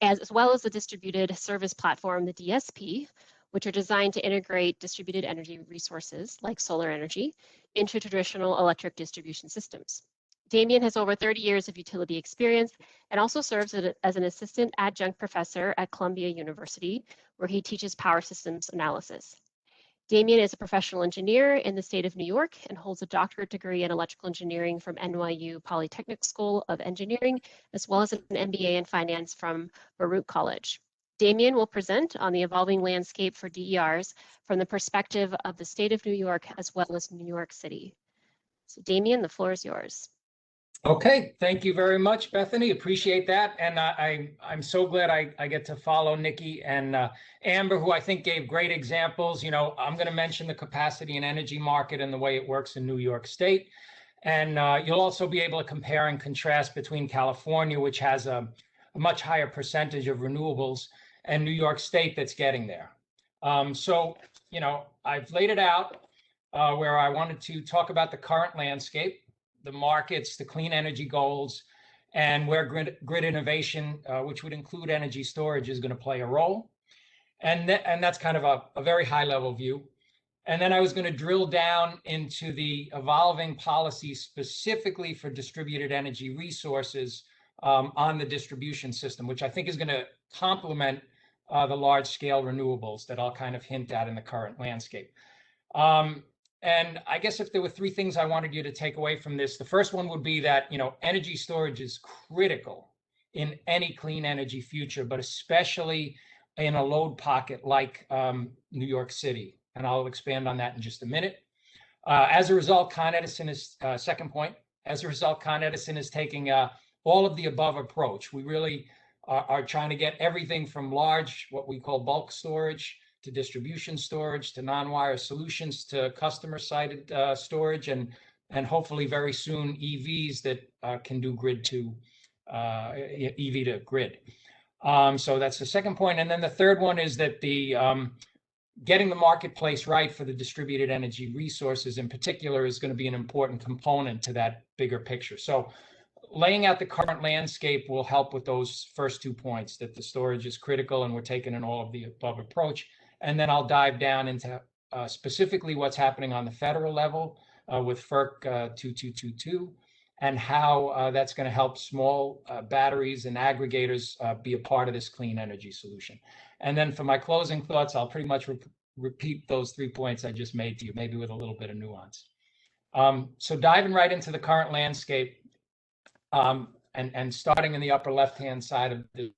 as well as the Distributed Service Platform, the DSP, which are designed to integrate distributed energy resources like solar energy into traditional electric distribution systems. Damian has over 30 years of utility experience and also serves as an assistant adjunct professor at Columbia University, where he teaches power systems analysis. Damian is a professional engineer in the state of New York and holds a doctorate degree in electrical engineering from NYU Polytechnic School of Engineering, as well as an MBA in finance from Baruch College. Damian will present on the evolving landscape for DERs from the perspective of the state of New York, as well as New York City. So Damian, the floor is yours. Okay, thank you very much, Bethany. Appreciate that. And I'm so glad I get to follow Nickie and Amber, who I think gave great examples. You know, I'm going to mention the capacity and energy market and the way it works in New York State. And you'll also be able to compare and contrast between California, which has a much higher percentage of renewables, and New York State that's getting there. So, you know, I've laid it out where I wanted to talk about the current landscape, the markets, the clean energy goals, and where grid innovation, which would include energy storage, is going to play a role. And that's kind of a very high level view. And then I was going to drill down into the evolving policies specifically for distributed energy resources on the distribution system, which I think is going to complement the large scale renewables that I'll kind of hint at in the current landscape. And I guess if there were three things I wanted you to take away from this, the first one would be that, you know, energy storage is critical in any clean energy future, but especially in a load pocket like New York City. And I'll expand on that in just a minute. As a result, Edison is, second point, as a result, Edison is taking all of the above approach. We really are trying to get everything from large, what we call bulk storage, to distribution storage, to non-wire solutions, to customer-sided storage, and hopefully very soon EVs that can do grid to EV to grid. So that's the second point. And then the third one is that the getting the marketplace right for the distributed energy resources in particular is going to be an important component to that bigger picture. So laying out the current landscape will help with those first 2 points, that the storage is critical and we're taking an all of the above approach. And then I'll dive down into specifically what's happening on the federal level with FERC 2222 and how that's going to help small batteries and aggregators be a part of this clean energy solution. And then for my closing thoughts, I'll pretty much repeat those 3 points I just made to you, maybe with a little bit of nuance. So diving right into the current landscape, and starting in the upper left-hand side of this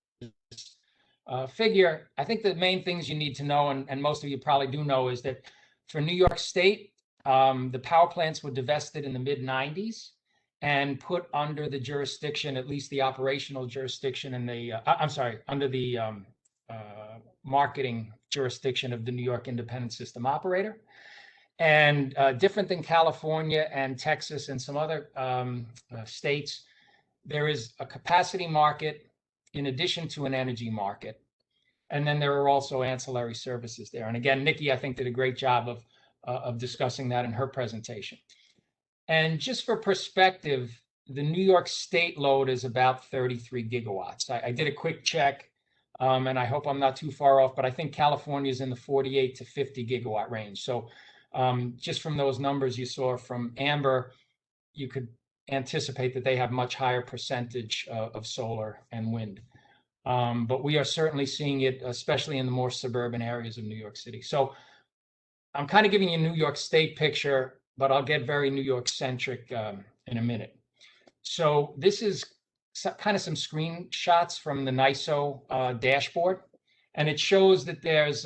figure, I think the main things you need to know, and most of you probably do know, is that for New York State, the power plants were divested in the mid-90s and put under the jurisdiction, at least the operational jurisdiction, and the under the marketing jurisdiction of the New York Independent System Operator. And different than California and Texas and some other states, there is a capacity market in addition to an energy market. And then there are also ancillary services there. And again, Nickie, I think, did a great job of discussing that in her presentation. And just for perspective, the New York State load is about 33 gigawatts. I did a quick check, and I hope I'm not too far off, but I think California is in the 48 to 50 gigawatt range. So just from those numbers you saw from Amber, you could anticipate that they have much higher percentage of solar and wind. But we are certainly seeing it, especially in the more suburban areas of New York City. So I'm kind of giving you a New York State picture, but I'll get very New York centric in a minute. So this is kind of some screenshots from the NISO dashboard, and it shows that there's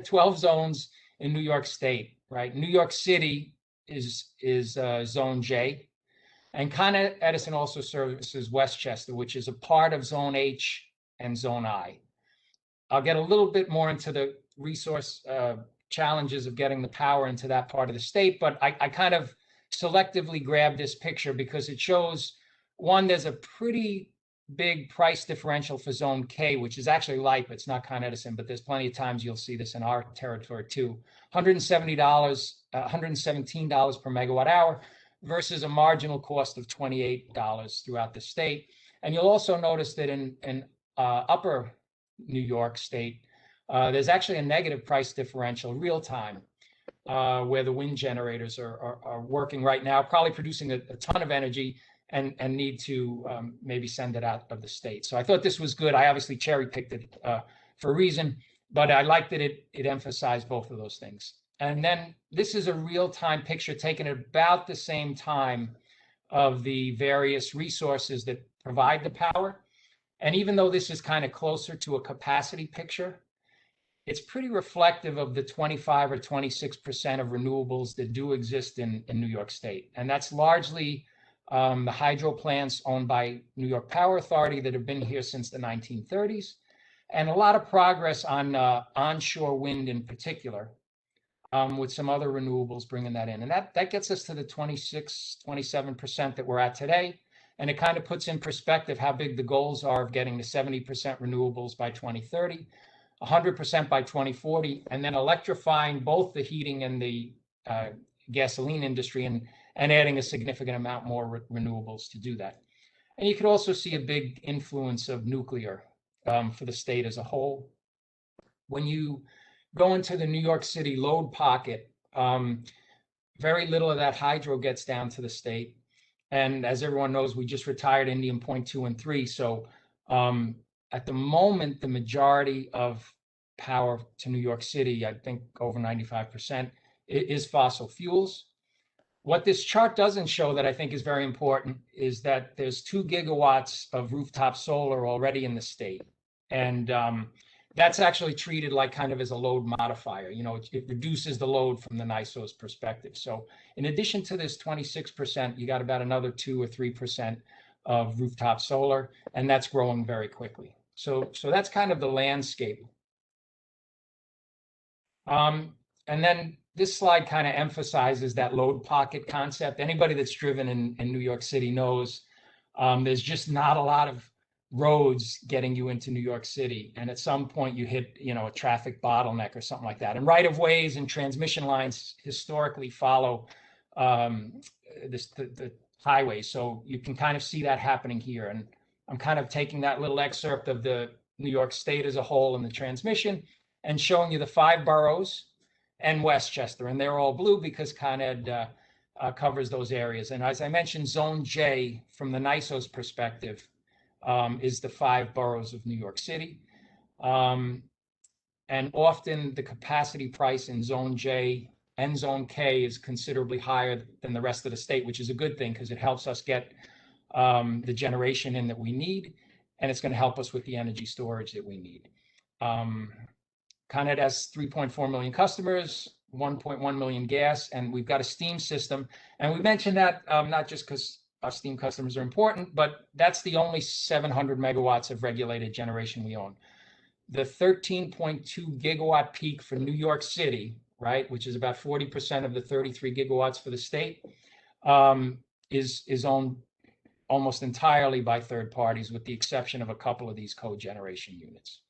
12 zones in New York State, right? New York City is zone J, and Con Edison also services Westchester, which is a part of zone H and zone I. I'll get a little bit more into the resource challenges of getting the power into that part of the state, but I kind of selectively grabbed this picture because it shows, one, there's a pretty big price differential for zone K, which is actually LIPA. It's not Con Edison, but there's plenty of times you'll see this in our territory too. $117 per megawatt hour versus a marginal cost of $28 throughout the state. And you'll also notice that in upper New York State, there's actually a negative price differential real time, where the wind generators are working right now, probably producing a ton of energy and need to maybe send it out of the state. So I thought this was good. I obviously cherry picked it for a reason, but I liked that it emphasized both of those things. And then this is a real-time picture taken at about the same time of the various resources that provide the power. And even though this is kind of closer to a capacity picture, it's pretty reflective of the 25 or 26% of renewables that do exist in New York State. And that's largely the hydro plants owned by New York Power Authority that have been here since the 1930s, and a lot of progress on onshore wind in particular, with some other renewables bringing that in. And that gets us to the 26, 27% that we're at today. And it kind of puts in perspective how big the goals are of getting to 70% renewables by 2030, 100% by 2040, and then electrifying both the heating and the gasoline industry and adding a significant amount more renewables to do that. And you could also see a big influence of nuclear for the state as a whole. When you go into the New York City load pocket, very little of that hydro gets down to the state. And as everyone knows, we just retired Indian Point 2 and 3. So at the moment, the majority of power to New York City, I think over 95%, is fossil fuels. What this chart doesn't show that I think is very important is that there's 2 gigawatts of rooftop solar already in the state. And that's actually treated like kind of as a load modifier. You know, it reduces the load from the NISO's perspective. So in addition to this 26%, you got about another 2 or 3% of rooftop solar, and that's growing very quickly. So that's kind of the landscape. And then this slide kind of emphasizes that load pocket concept. Anybody that's driven in New York City knows there's just not a lot of roads getting you into New York City. And at some point you hit, you know, a traffic bottleneck or something like that. And right-of-ways and transmission lines historically follow the highway. So you can kind of see that happening here. And I'm kind of taking that little excerpt of the New York State as a whole and the transmission and showing you the 5 boroughs and Westchester. And they're all blue because Con Ed covers those areas. And as I mentioned, Zone J, from the NISO's perspective, is the 5 boroughs of New York City. And often the capacity price in Zone J and Zone K is considerably higher than the rest of the state, which is a good thing because it helps us get the generation in that we need, and it's going to help us with the energy storage that we need. Con Ed has 3.4 million customers, 1.1 million gas, and we've got a steam system. And we mentioned that not just because our steam customers are important, but that's the only 700 megawatts of regulated generation we own. The 13.2 gigawatt peak for New York City, right, which is about 40% of the 33 gigawatts for the state, is owned almost entirely by third parties, with the exception of a couple of these cogeneration units.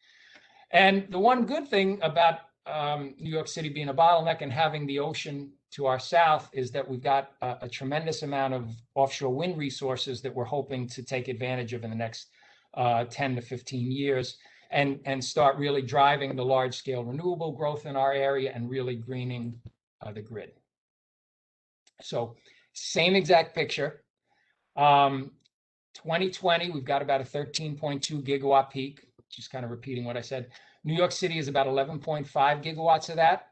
And the one good thing about New York City being a bottleneck and having the ocean to our south is that we've got a tremendous amount of offshore wind resources that we're hoping to take advantage of in the next 10 to 15 years and start really driving the large scale renewable growth in our area and really greening the grid. So same exact picture. 2020, we've got about a 13.2 gigawatt peak, just kind of repeating what I said. New York City is about 11.5 gigawatts of that.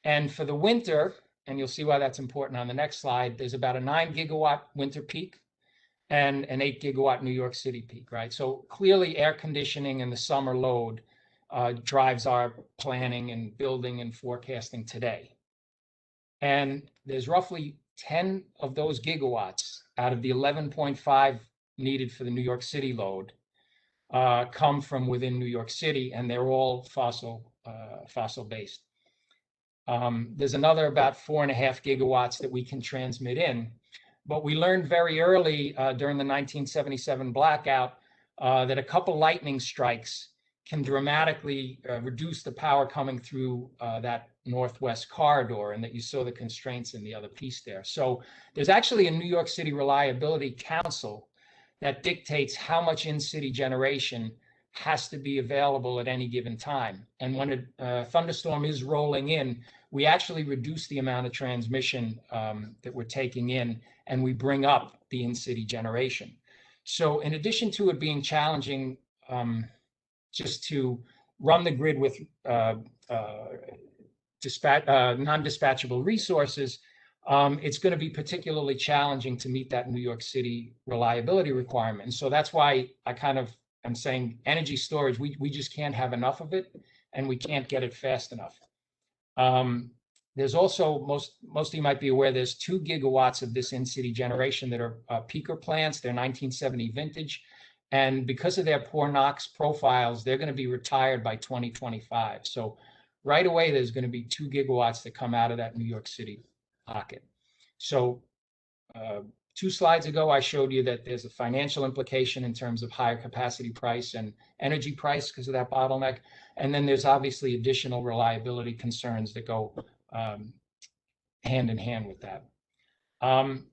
And for the winter, and you'll see why that's important on the next slide, there's about a 9 gigawatt winter peak and an 8 gigawatt New York City peak, right? So clearly air conditioning and the summer load drives our planning and building and forecasting today. And there's roughly 10 of those gigawatts out of the 11.5 needed for the New York City load come from within New York City, and they're all fossil based. There's another about 4.5 gigawatts that we can transmit in, but we learned very early during the 1977 blackout that a couple lightning strikes can dramatically reduce the power coming through that northwest corridor, and that you saw the constraints in the other piece there. So there's actually a New York City Reliability Council that dictates how much in-city generation has to be available at any given time. And when a thunderstorm is rolling in, we actually reduce the amount of transmission that we're taking in, and we bring up the in-city generation. So in addition to it being challenging just to run the grid with non-dispatchable resources, it's going to be particularly challenging to meet that New York City reliability requirement. And so that's why I kind of am saying energy storage, we just can't have enough of it, and we can't get it fast enough. There's also, most of you might be aware, there's 2 gigawatts of this in-city generation that are peaker plants. They're 1970 vintage. And because of their poor NOx profiles, they're going to be retired by 2025. So right away, there's going to be 2 gigawatts that come out of that New York City pocket. So 2 slides ago, I showed you that there's a financial implication in terms of higher capacity price and energy price because of that bottleneck. And then there's obviously additional reliability concerns that go hand in hand with that. And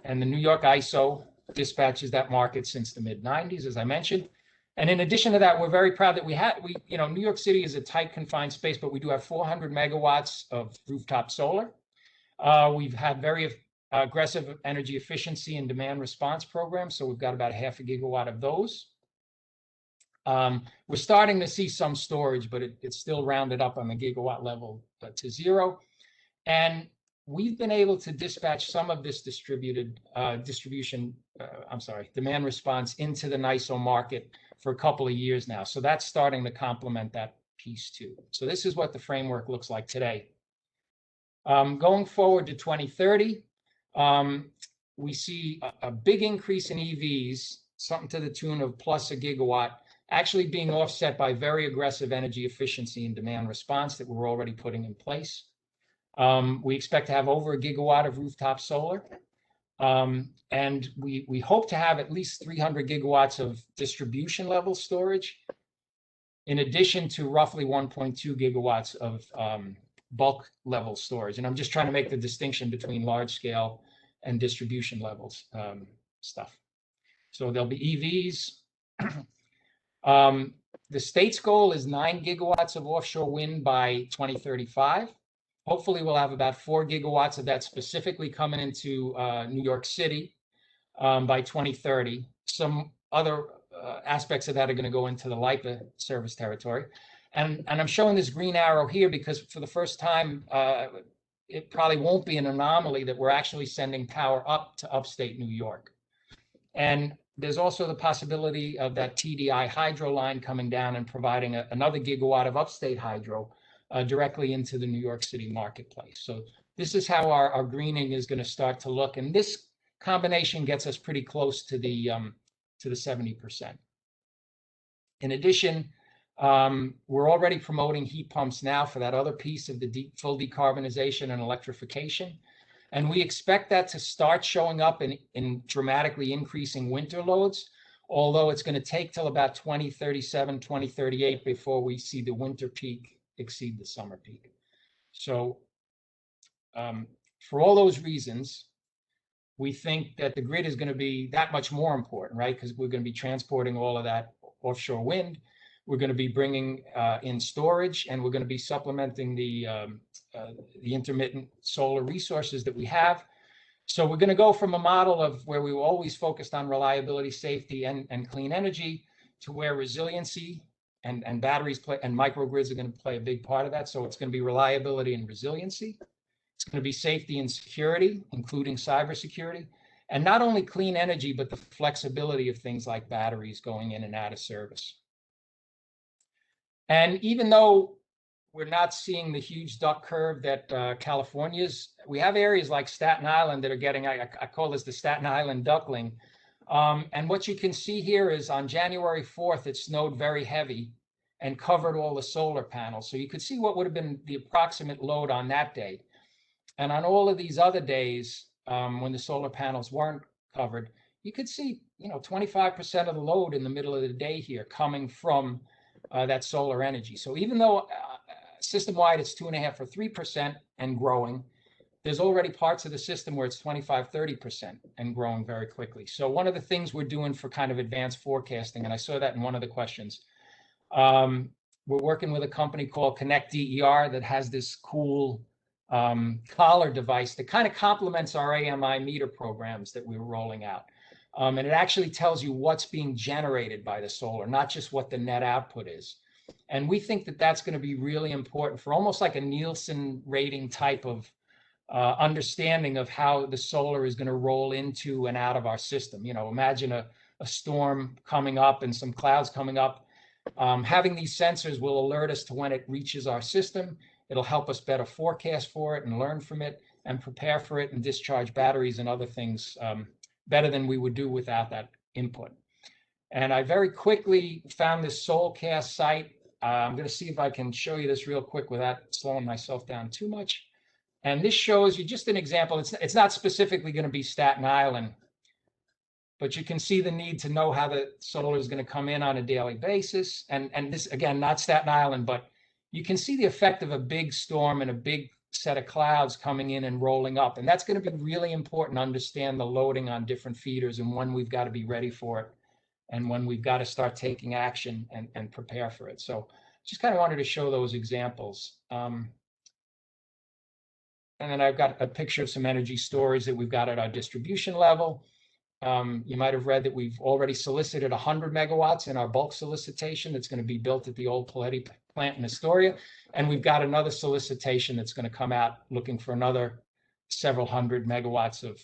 the New York ISO dispatches that market since the mid-90s, as I mentioned. And in addition to that, we're very proud that New York City is a tight, confined space, but we do have 400 megawatts of rooftop solar. We've had very aggressive energy efficiency and demand response programs, so we've got about 0.5 gigawatt of those. We're starting to see some storage, but it's still rounded up on the gigawatt level to 0. And we've been able to dispatch some of this demand response into the NISO market for a couple of years now. So that's starting to complement that piece too. So this is what the framework looks like today. Going forward to 2030, we see a big increase in EVs, something to the tune of plus 1 gigawatt, actually being offset by very aggressive energy efficiency and demand response that we're already putting in place. We expect to have over 1 gigawatt of rooftop solar. And we hope to have at least 300 gigawatts of distribution level storage, in addition to roughly 1.2 gigawatts of bulk level storage. And I'm just trying to make the distinction between large scale and distribution levels stuff. So there'll be EVs. The state's goal is 9 gigawatts of offshore wind by 2035. Hopefully we'll have about 4 gigawatts of that specifically coming into New York City by 2030. Some other aspects of that are going to go into the LIPA service territory. And I'm showing this green arrow here because for the first time, it probably won't be an anomaly that we're actually sending power up to upstate New York. And there's also the possibility of that TDI hydro line coming down and providing another gigawatt of upstate hydro directly into the New York City marketplace. So this is how our greening is going to start to look. And this combination gets us pretty close to the 70%. In addition, we're already promoting heat pumps now for that other piece of the full decarbonization and electrification. And we expect that to start showing up in dramatically increasing winter loads, although it's going to take till about 2037, 2038 before we see the winter peak exceed the summer peak. So for all those reasons, we think that the grid is going to be that much more important, right? Because we're going to be transporting all of that offshore wind. We're going to be bringing in storage, and we're going to be supplementing the intermittent solar resources that we have. So we're going to go from a model of where we were always focused on reliability, safety, and clean energy to where resiliency and batteries and microgrids are going to play a big part of that. So it's going to be reliability and resiliency. It's going to be safety and security, including cybersecurity, and not only clean energy, but the flexibility of things like batteries going in and out of service. And even though we're not seeing the huge duck curve that California's, we have areas like Staten Island that are getting, I call this the Staten Island duckling. And what you can see here is on January 4th, it snowed very heavy and covered all the solar panels. So you could see what would have been the approximate load on that day. And on all of these other days, when the solar panels weren't covered, you could see, 25% of the load in the middle of the day here coming from that solar energy. So even though system-wide it's 2.5 or 3% and growing, there's already parts of the system where it's 25, 30% and growing very quickly. So one of the things we're doing for kind of advanced forecasting, and I saw that in one of the questions, we're working with a company called Connect DER that has this cool collar device that kind of complements our AMI meter programs that we were rolling out. And it actually tells you what's being generated by the solar, not just what the net output is. And we think that that's going to be really important for almost like a Nielsen rating type of understanding of how the solar is going to roll into and out of our system. Imagine a storm coming up and some clouds coming up. Having these sensors will alert us to when it reaches our system. It'll help us better forecast for it and learn from it and prepare for it and discharge batteries and other things better than we would do without that input. And I very quickly found this Solcast site. I'm going to see if I can show you this real quick without slowing myself down too much. And this shows you just an example. It's not specifically going to be Staten Island, but you can see the need to know how the solar is going to come in on a daily basis. And this, again, not Staten Island, but you can see the effect of a big storm and a big set of clouds coming in and rolling up. And that's going to be really important to understand the loading on different feeders and when we've got to be ready for it and when we've got to start taking action and prepare for it. So just kind of wanted to show those examples. And then I've got a picture of some energy storage that we've got at our distribution level. You might have read that we've already solicited 100 megawatts in our bulk solicitation that's going to be built at the old Paletti plant in Astoria. And we've got another solicitation that's going to come out looking for another several hundred megawatts of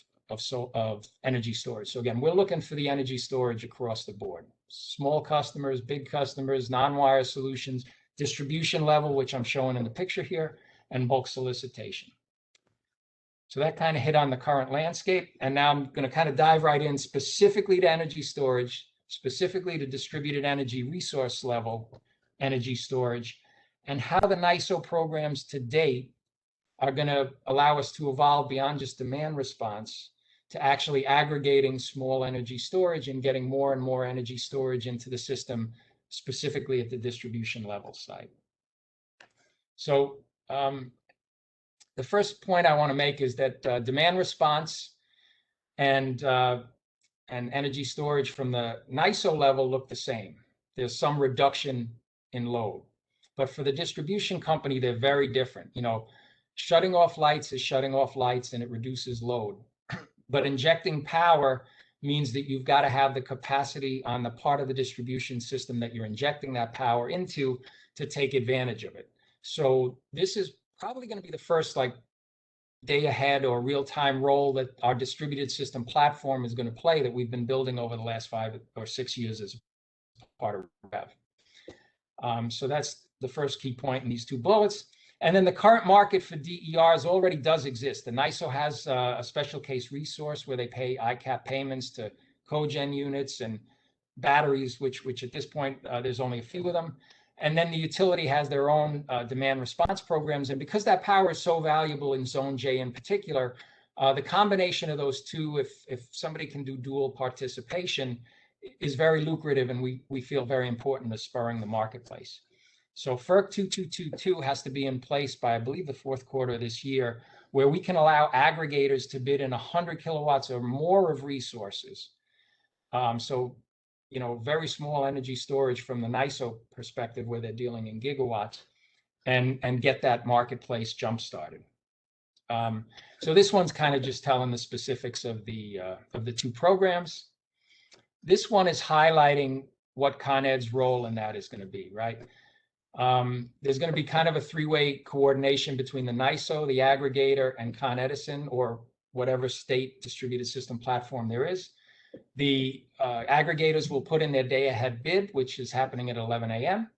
energy storage. So again, we're looking for the energy storage across the board. Small customers, big customers, non-wire solutions, distribution level, which I'm showing in the picture here, and bulk solicitation. So that kind of hit on the current landscape. And now I'm going to kind of dive right in specifically to energy storage, specifically to distributed energy resource level energy storage, and how the NISO programs to date are going to allow us to evolve beyond just demand response to actually aggregating small energy storage and getting more and more energy storage into the system, specifically at the distribution level side. So the first point I want to make is that demand response and energy storage from the NISO level look the same. There's some reduction in load, but for the distribution company, they're very different. Shutting off lights is shutting off lights and it reduces load, but injecting power means that you've got to have the capacity on the part of the distribution system that you're injecting that power into to take advantage of it. So this is probably going to be the first like day ahead or real-time role that our distributed system platform is going to play that we've been building over the last 5 or 6 years as part of REV. So that's the first key point in these 2 bullets. And then the current market for DERs already does exist. The NISO has a special case resource where they pay ICAP payments to cogen units and batteries, which at this point, there's only a few of them. And then the utility has their own demand response programs. And because that power is so valuable in Zone J in particular, the combination of those 2, if somebody can do dual participation, is very lucrative, and we feel very important to spurring the marketplace. So FERC 2222 has to be in place by, I believe, the 4th quarter of this year, where we can allow aggregators to bid in 100 kilowatts or more of resources. So, you know, very small energy storage from the NISO perspective, where they're dealing in gigawatts, and get that marketplace jump started. So this one's kind of just telling the specifics of the 2 programs. This one is highlighting what Con Ed's role in that is going to be, right? There's going to be kind of a 3-way coordination between the NISO, the aggregator, and Con Edison, or whatever state distributed system platform there is. The aggregators will put in their day ahead bid, which is happening at 11 a.m.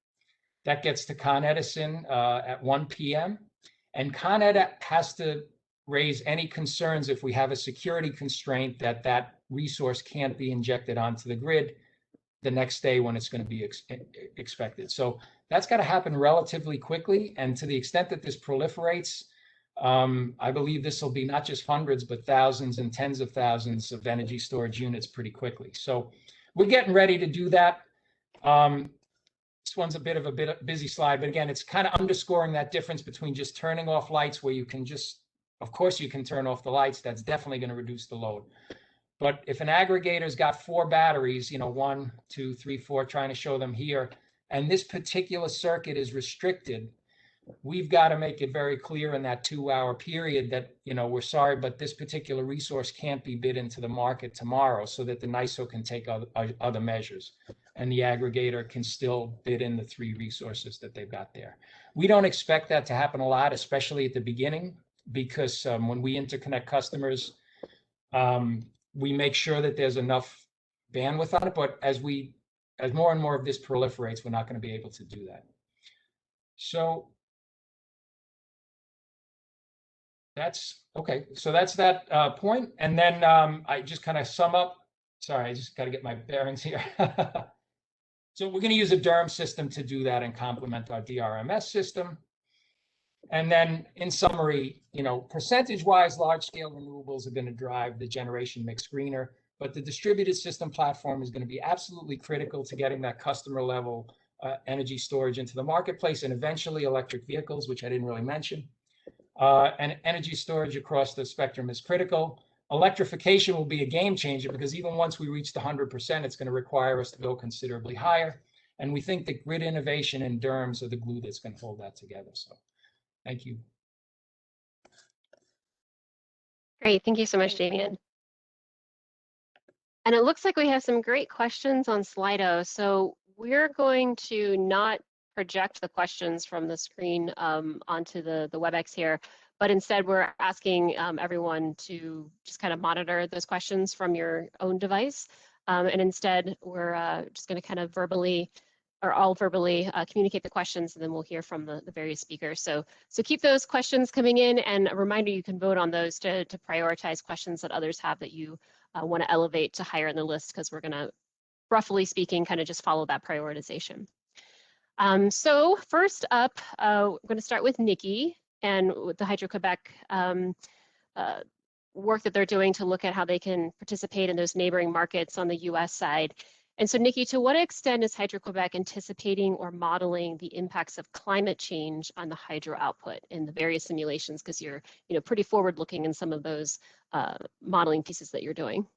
That gets to Con Edison at 1 p.m. And Con Ed has to raise any concerns if we have a security constraint that resource can't be injected onto the grid the next day when it's going to be expected. So that's got to happen relatively quickly. And to the extent that this proliferates, I believe this will be not just hundreds, but thousands and tens of thousands of energy storage units pretty quickly. So we're getting ready to do that. This one's a bit of a busy slide, but again, it's kind of underscoring that difference between just turning off lights, where you can just, of course, you can turn off the lights. That's definitely going to reduce the load. But if an aggregator's got 4 batteries, you know, 1, 2, 3, 4, trying to show them here, and this particular circuit is restricted, we've got to make it very clear in that 2-hour period that, you know, we're sorry, but this particular resource can't be bid into the market tomorrow, so that the NISO can take other measures, and the aggregator can still bid in the 3 resources that they've got there. We don't expect that to happen a lot, especially at the beginning, because when we interconnect customers, we make sure that there's enough bandwidth on it. But as more and more of this proliferates, we're not going to be able to do that. So that's okay. So that's that point. And then I just kind of sum up. Sorry, I just got to get my bearings here. So we're going to use a DERM system to do that and complement our DRMS system. And then in summary, you know, percentage-wise, large-scale renewables are going to drive the generation mix greener, but the distributed system platform is going to be absolutely critical to getting that customer-level energy storage into the marketplace, and eventually electric vehicles, which I didn't really mention. And energy storage across the spectrum is critical. Electrification will be a game changer, because even once we reach the 100%, it's going to require us to go considerably higher. And we think that grid innovation and DERMs are the glue that's going to hold that together. So thank you. Great. Thank you so much, Damian. And it looks like we have some great questions on Slido. So we're going to not project the questions from the screen onto the WebEx here, but instead we're asking everyone to just kind of monitor those questions from your own device. And instead, we're just going to kind of verbally, or all verbally, communicate the questions, and then we'll hear from the various speakers. So keep those questions coming in, and a reminder, you can vote on those to prioritize questions that others have that you want to elevate to higher in the list, because we're going to, roughly speaking, kind of just follow that prioritization. So first up, I'm going to start with Nickie and with the Hydro-Quebec work that they're doing to look at how they can participate in those neighboring markets on the US side. And so Nickie, to what extent is Hydro-Quebec anticipating or modeling the impacts of climate change on the hydro output in the various simulations? Because you're pretty forward looking in some of those modeling pieces that you're doing.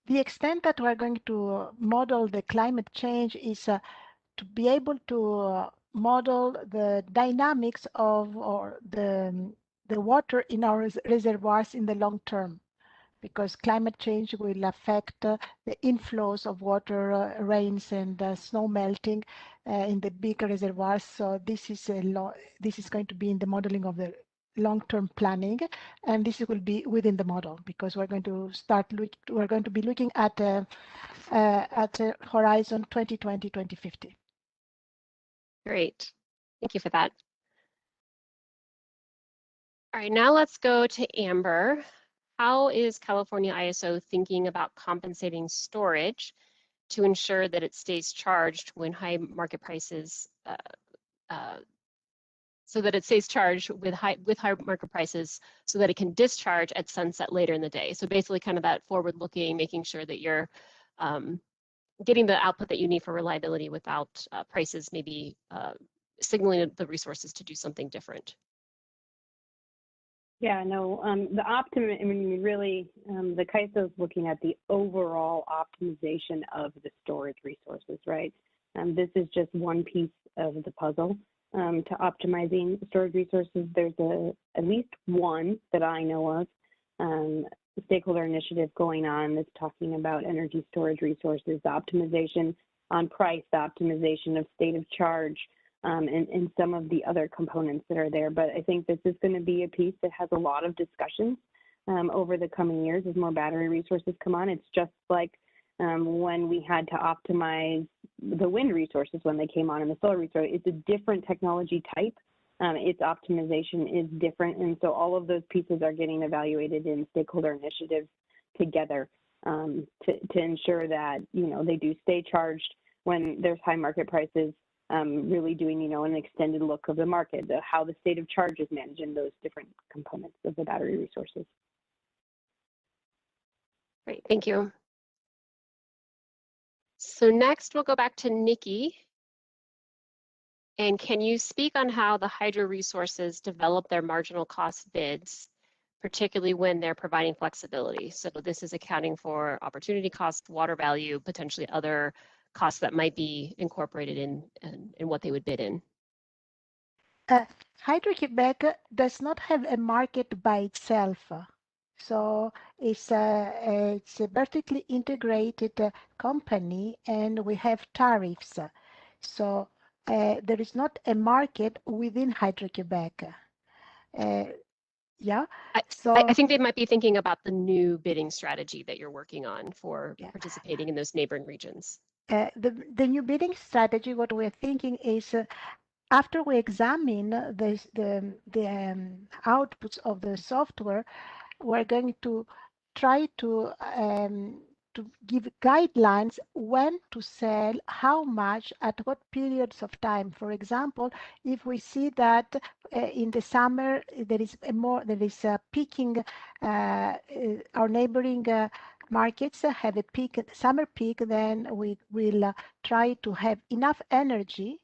The extent that we're going to model the climate change is to be able to model the dynamics of, or the the water in our reservoirs in the long term, because climate change will affect the inflows of water, rains and snow melting in the big reservoirs. So this is this is going to be in the modeling of the long-term planning, and this will be within the model, because we're going to be looking at horizon 2020-2050. Great. Thank you for that. All right, now let's go to Amber. How is California ISO thinking about compensating storage to ensure that it stays charged when high market prices, so that it stays charged with high market prices, so that it can discharge at sunset later in the day? So basically, kind of that forward-looking, making sure that you're getting the output that you need for reliability without prices maybe signaling the resources to do something different. Yeah, no, the optimum, I mean, really, the CAISO is looking at the overall optimization of the storage resources, right? This is just one piece of the puzzle to optimizing storage resources. There's at least one that I know of, stakeholder initiative going on that's talking about energy storage resources, the optimization on price, the optimization of state of charge, and some of the other components that are there. But I think this is going to be a piece that has a lot of discussions over the coming years as more battery resources come on. It's just like when we had to optimize the wind resources when they came on and the solar resource. It's a different technology type. Its optimization is different. And so all of those pieces are getting evaluated in stakeholder initiatives together to ensure that, you know, they do stay charged when there's high market prices. Really doing, you know, an extended look of the market, how the state of charge is managing those different components of the battery resources. Great, thank you. So next we'll go back to Nickie. And can you speak on how the hydro resources develop their marginal cost bids, particularly when they're providing flexibility? So this is accounting for opportunity cost, water value, potentially other costs that might be incorporated in what they would bid in. Hydro-Quebec does not have a market by itself. So it's a vertically integrated company, and we have tariffs. So there is not a market within Hydro-Quebec. Yeah. I think they might be thinking about the new bidding strategy that you're working on for participating in those neighboring regions. The new bidding strategy, what we're thinking is, after we examine the outputs of the software, we're going to try to give guidelines when to sell, how much, at what periods of time. For example, if we see that in the summer there is a peaking, our neighboring markets have a peak, summer peak, then we will try to have enough energy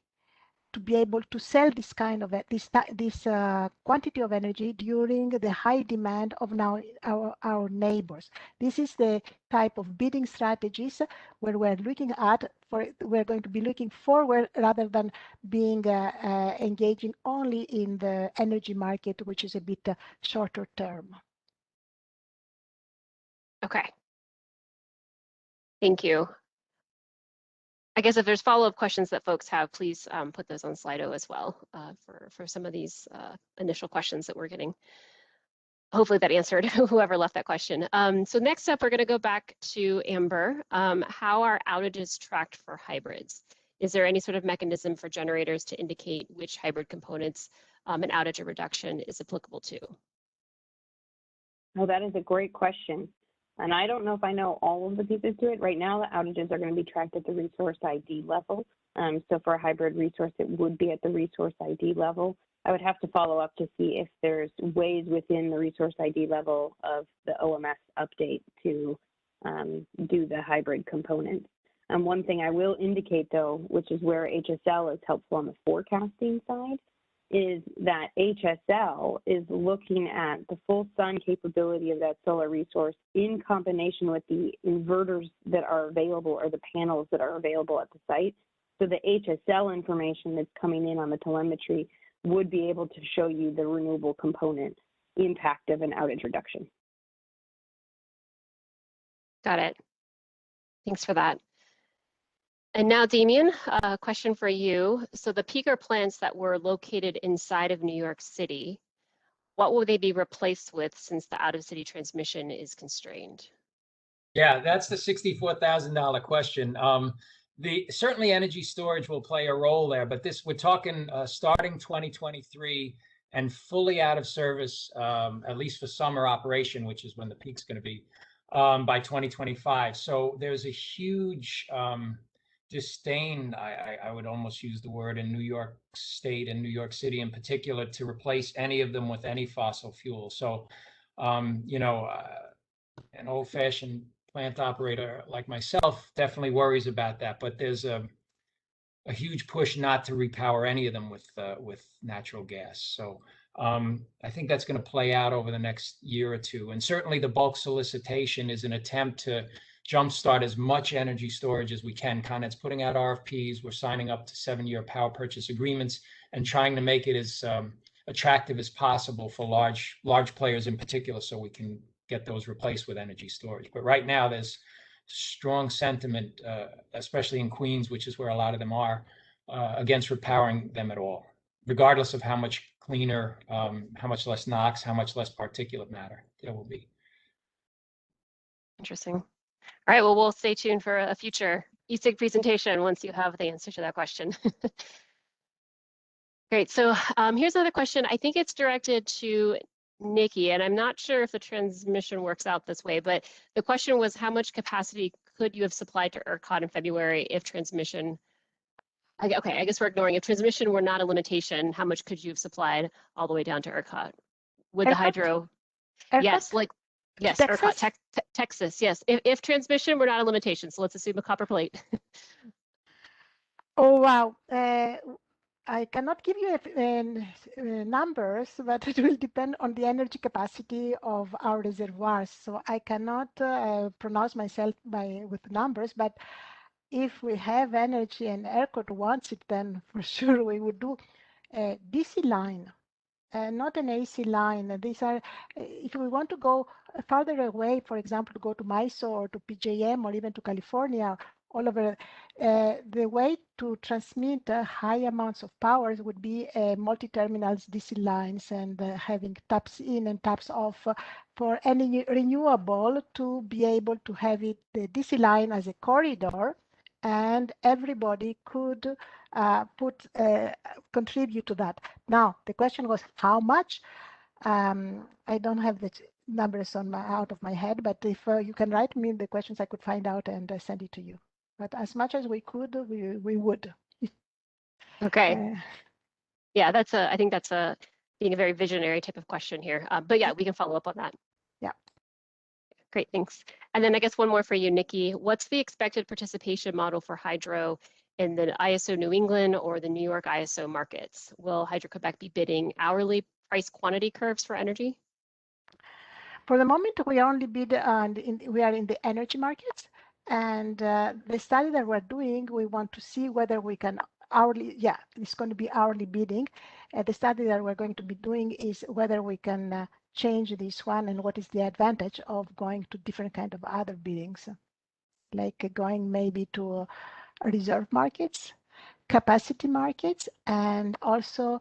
to be able to sell this kind of this quantity of energy during the high demand of now our neighbors. This is the type of bidding strategies where we're looking at. We're going to be looking forward rather than being engaging only in the energy market, which is a bit shorter term. Okay. Thank you. I guess if there's follow-up questions that folks have, please put those on Slido as well for some of these initial questions that we're getting. Hopefully that answered whoever left that question. So next up, we're going to go back to Amber. How are outages tracked for hybrids? Is there any sort of mechanism for generators to indicate which hybrid components an outage or reduction is applicable to? Oh, that is a great question. And I don't know if I know all of the pieces to it. Right now, the outages are going to be tracked at the resource ID level. So for a hybrid resource, it would be at the resource ID level. I would have to follow up to see if there's ways within the resource ID level of the OMS update to do the hybrid components. One thing I will indicate, though, which is where HSL is helpful on the forecasting side, is that HSL is looking at the full sun capability of that solar resource in combination with the inverters that are available or the panels that are available at the site. So the HSL information that's coming in on the telemetry would be able to show you the renewable component impact of an outage reduction. Got it. Thanks for that. And now, Damian, a question for you. So the peaker plants that were located inside of New York City, what will they be replaced with since the out-of-city transmission is constrained? Yeah, that's the $64,000 question. Certainly energy storage will play a role there, but we're talking starting 2023 and fully out of service, at least for summer operation, which is when the peak's going to be, by 2025. So there's a huge disdain, I would almost use the word, in New York State and New York City in particular, to replace any of them with any fossil fuel. So, you know, an old-fashioned plant operator like myself definitely worries about that, but there's a huge push not to repower any of them with natural gas. So I think that's going to play out over the next year or two. And certainly the bulk solicitation is an attempt to jumpstart as much energy storage as we can. ConEd's putting out RFPs. We're signing up to 7-year power purchase agreements and trying to make it as attractive as possible for large players in particular, so we can get those replaced with energy storage. But right now there's strong sentiment, especially in Queens, which is where a lot of them are, against repowering them at all, regardless of how much cleaner, how much less NOx, how much less particulate matter there will be. Interesting. All right, well, we'll stay tuned for a future ESIG presentation once you have the answer to that question. Great, so here's another question. I think it's directed to Nickie, and I'm not sure if the transmission works out this way, but the question was, how much capacity could you have supplied to ERCOT in February if transmission, okay, I guess we're ignoring, if transmission were not a limitation, how much could you have supplied all the way down to ERCOT? With the hydro, ERCOT? Yes, like, yes, Texas? ERCOT, Texas, yes. If transmission were not a limitation, so let's assume a copper plate. Oh, wow. I cannot give you numbers, but it will depend on the energy capacity of our reservoirs. So I cannot pronounce myself with numbers, but if we have energy and ERCOT wants it, then for sure we would do a DC line, not an AC line. These are, if we want to go farther away, for example, to go to MISO or to PJM or even to California, all over, the way to transmit high amounts of powers would be multi-terminals DC lines and having taps in and taps off for any renewable to be able to have it, the DC line as a corridor, and everybody could contribute to that. Now, the question was how much? I don't have the numbers out of my head, but if you can write me the questions, I could find out and send it to you. But as much as we could, we would. Okay. Yeah, I think that's being a very visionary type of question here. But yeah, we can follow up on that. Yeah. Great, thanks. And then I guess one more for you, Nickie. What's the expected participation model for hydro in the ISO New England or the New York ISO markets? Will Hydro-Quebec be bidding hourly price quantity curves for energy? For the moment, we only bid on, we are in the energy markets. And the study that we're doing, we want to see whether we can hourly, yeah, it's going to be hourly bidding. The study that we're going to be doing is whether we can change this one and what is the advantage of going to different kind of other biddings, like going maybe to reserve markets, capacity markets, and also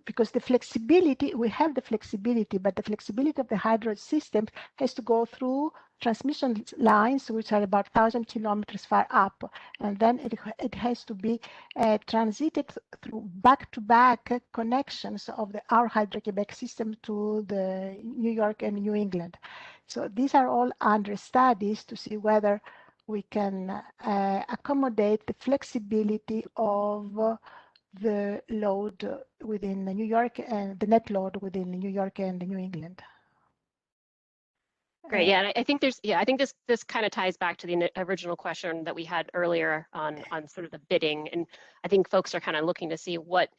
because the flexibility, we have the flexibility, but the flexibility of the hydro system has to go through transmission lines, which are about 1,000 kilometers far up. And then it has to be transited through back-to-back connections of our Hydro-Quebec system to the New York and New England. So these are all under studies to see whether we can accommodate the flexibility of the load within New York and the net load within New York and New England. Great, yeah, and I think I think this kind of ties back to the original question that we had earlier on sort of the bidding, and I think folks are kind of looking to see what,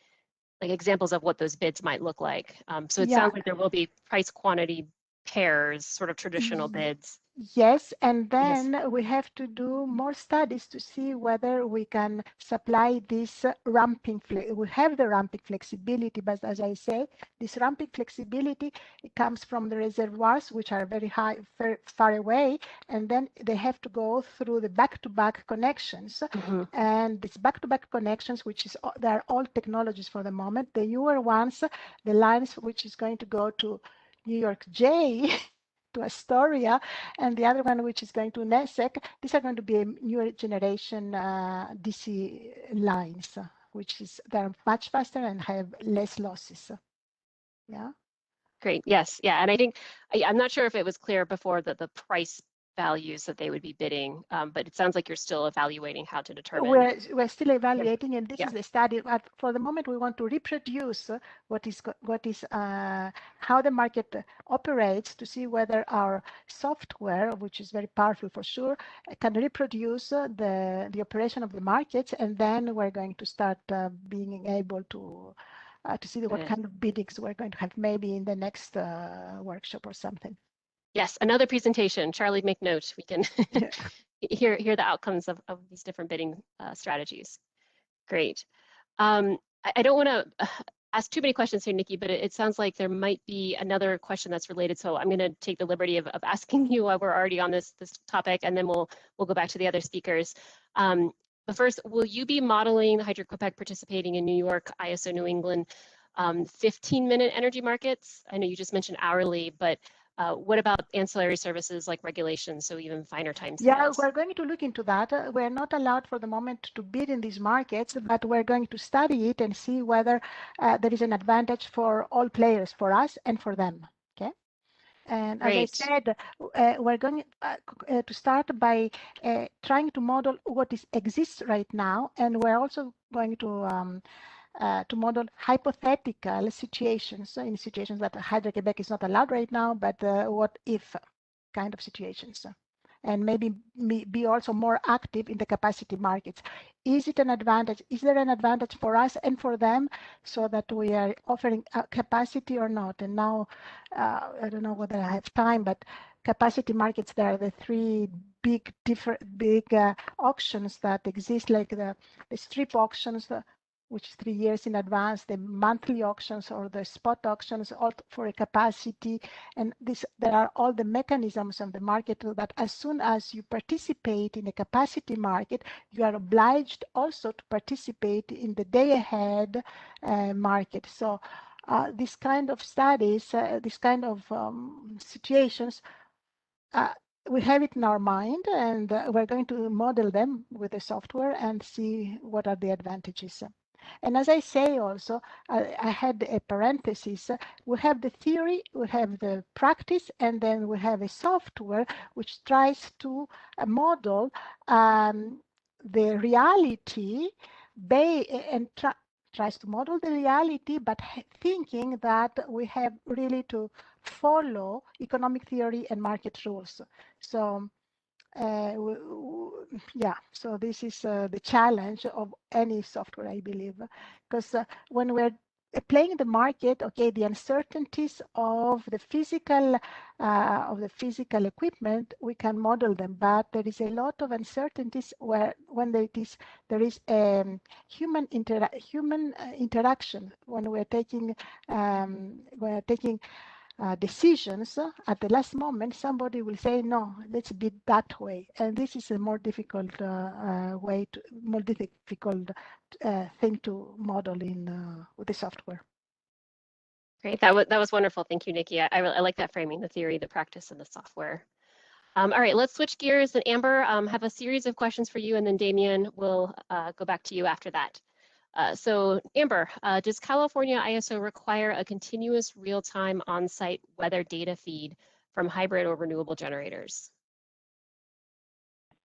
like, examples of what those bids might look like. So it sounds like there will be price quantity pairs, sort of traditional bids. Yes, and then we have to do more studies to see whether we can supply this ramping. We have the ramping flexibility, but as I say, this ramping flexibility, it comes from the reservoirs, which are very high, far away, and then they have to go through the back-to-back connections. And these back-to-back connections, which is they are all technologies for the moment. The newer ones, the lines which is going to go to New York J. to Astoria, and the other one which is going to NESEC, these are going to be a newer generation DC lines, which is they're much faster and have less losses. Yeah. Great. Yes. Yeah. And I think I'm not sure if it was clear before that the price values that they would be bidding, but it sounds like you're still evaluating how to determine. We're still evaluating, and this is the study. But for the moment, we want to reproduce what is how the market operates to see whether our software, which is very powerful for sure, can reproduce the operation of the markets, and then we're going to start being able to see what kind of biddings we're going to have maybe in the next workshop or something. Yes, another presentation. Charlie, make note. We can hear the outcomes of these different bidding strategies. Great. I don't want to ask too many questions here, Nickie, but it sounds like there might be another question that's related. So I'm going to take the liberty of asking you while we're already on this topic, and then we'll go back to the other speakers. But first, will you be modeling the Hydro-Quebec participating in New York, ISO New England 15-minute energy markets? I know you just mentioned hourly, but what about ancillary services like regulations, so even finer time scales? Yeah, we're going to look into that. We're not allowed for the moment to bid in these markets, but we're going to study it and see whether there is an advantage for all players, for us and for them. Okay. And as I said, we're going to start by trying to model what exists right now, and we're also going to model hypothetical situations, in situations that Hydro-Quebec is not allowed right now, but what if kind of situations, and maybe be also more active in the capacity markets. Is it an advantage? Is there an advantage for us and for them, so that we are offering capacity or not? And now, I don't know whether I have time, but capacity markets, there are the three big auctions that exist, like the strip auctions, which is 3 years in advance, the monthly auctions or the spot auctions, all for a capacity. And there are all the mechanisms of the market that as soon as you participate in a capacity market, you are obliged also to participate in the day ahead market. So this kind of studies, this kind of situations, we have it in our mind, and we're going to model them with the software and see what are the advantages. And as I say also, I had a parenthesis, we have the theory, we have the practice, and then we have a software which tries to model the reality and tries to model the reality, but thinking that we have really to follow economic theory and market rules. So yeah, so this is the challenge of any software, I believe, because when we're playing the market, okay, the uncertainties of the physical equipment, we can model them, but there is a lot of uncertainties when there is human interaction, when we're taking decisions at the last moment. Somebody will say, no, let's bid that way, and this is a more difficult thing to model with the software. Great, that was wonderful. Thank you, Nickie. I like that framing: the theory, the practice, and the software. All right, let's switch gears. And Amber, have a series of questions for you, and then Damian will go back to you after that. So Amber, does California ISO require a continuous real-time on-site weather data feed from hybrid or renewable generators?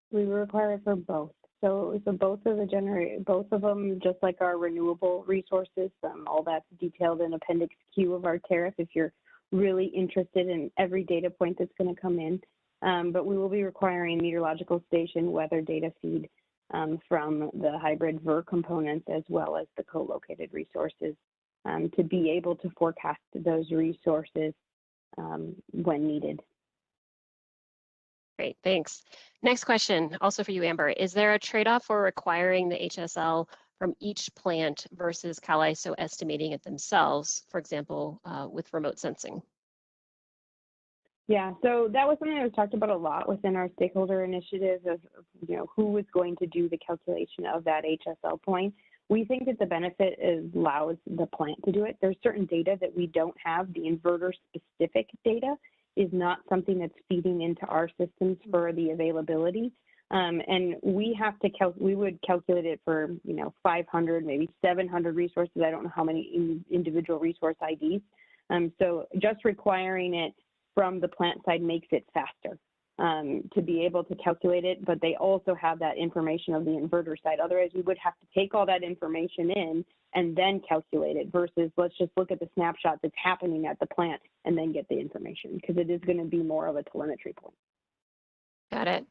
We require it for both. So both of them, just like our renewable resources, all that's detailed in Appendix Q of our tariff if you're really interested in every data point that's going to come in. But we will be requiring meteorological station weather data feed from the hybrid VRE components as well as the co-located resources to be able to forecast those resources when needed. Great, thanks. Next question, also for you, Amber. Is there a trade-off for requiring the HSL from each plant versus CAISO estimating it themselves, for example, with remote sensing? Yeah, so that was something that was talked about a lot within our stakeholder initiative of who was going to do the calculation of that HSL point. We think that the benefit allows the plant to do it. There's certain data that we don't have. The inverter specific data is not something that's feeding into our systems for the availability. And we have to we would calculate it for 500, maybe 700 resources. I don't know how many individual resource IDs. So just requiring it from the plant side makes it faster to be able to calculate it, but they also have that information of the inverter side. Otherwise, we would have to take all that information in and then calculate it versus let's just look at the snapshot that's happening at the plant and then get the information, because it is going to be more of a telemetry point. Got it.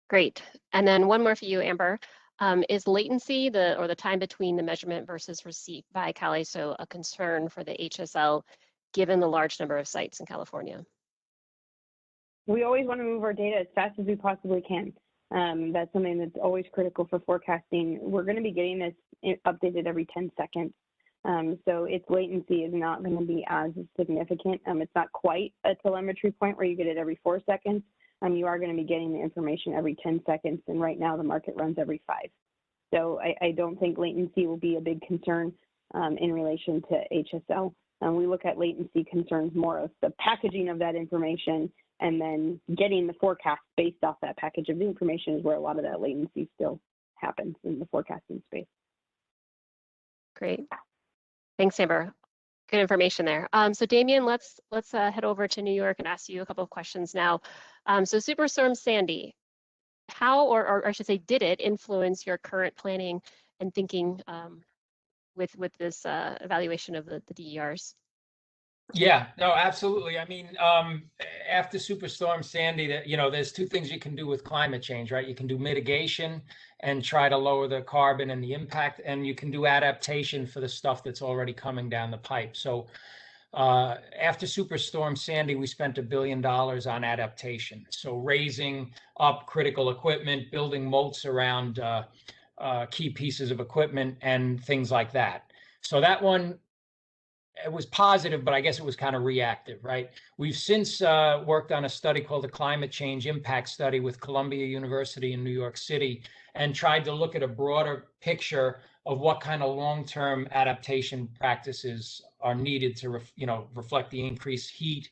Great. And then one more for you, Amber. Is latency, the time between the measurement versus receipt by CAISO, a concern for the HSL given the large number of sites in California? We always want to move our data as fast as we possibly can. That's something that's always critical for forecasting. We're going to be getting this updated every 10 seconds. So its latency is not going to be as significant. It's not quite a telemetry point where you get it every 4 seconds. You are going to be getting the information every 10 seconds, and right now the market runs every 5. So I don't think latency will be a big concern in relation to HSL. We look at latency concerns more of the packaging of that information and then getting the forecast based off that package of the information is where a lot of that latency still happens in the forecasting space. Great. Thanks, Amber. Good information there. So Damian, let's head over to New York and ask you a couple of questions now. So Superstorm Sandy, how, or I should say, did it influence your current planning and thinking with this evaluation of the DERs? Yeah, no, absolutely. I mean, after Superstorm Sandy, there's 2 things you can do with climate change, right? You can do mitigation and try to lower the carbon and the impact, and you can do adaptation for the stuff that's already coming down the pipe. So after Superstorm Sandy, we spent $1 billion on adaptation. So raising up critical equipment, building moats around key pieces of equipment and things like that. So that one, it was positive, but I guess it was kind of reactive, right? We've since worked on a study called the Climate Change Impact Study with Columbia University in New York City and tried to look at a broader picture of what kind of long-term adaptation practices are needed to reflect the increased heat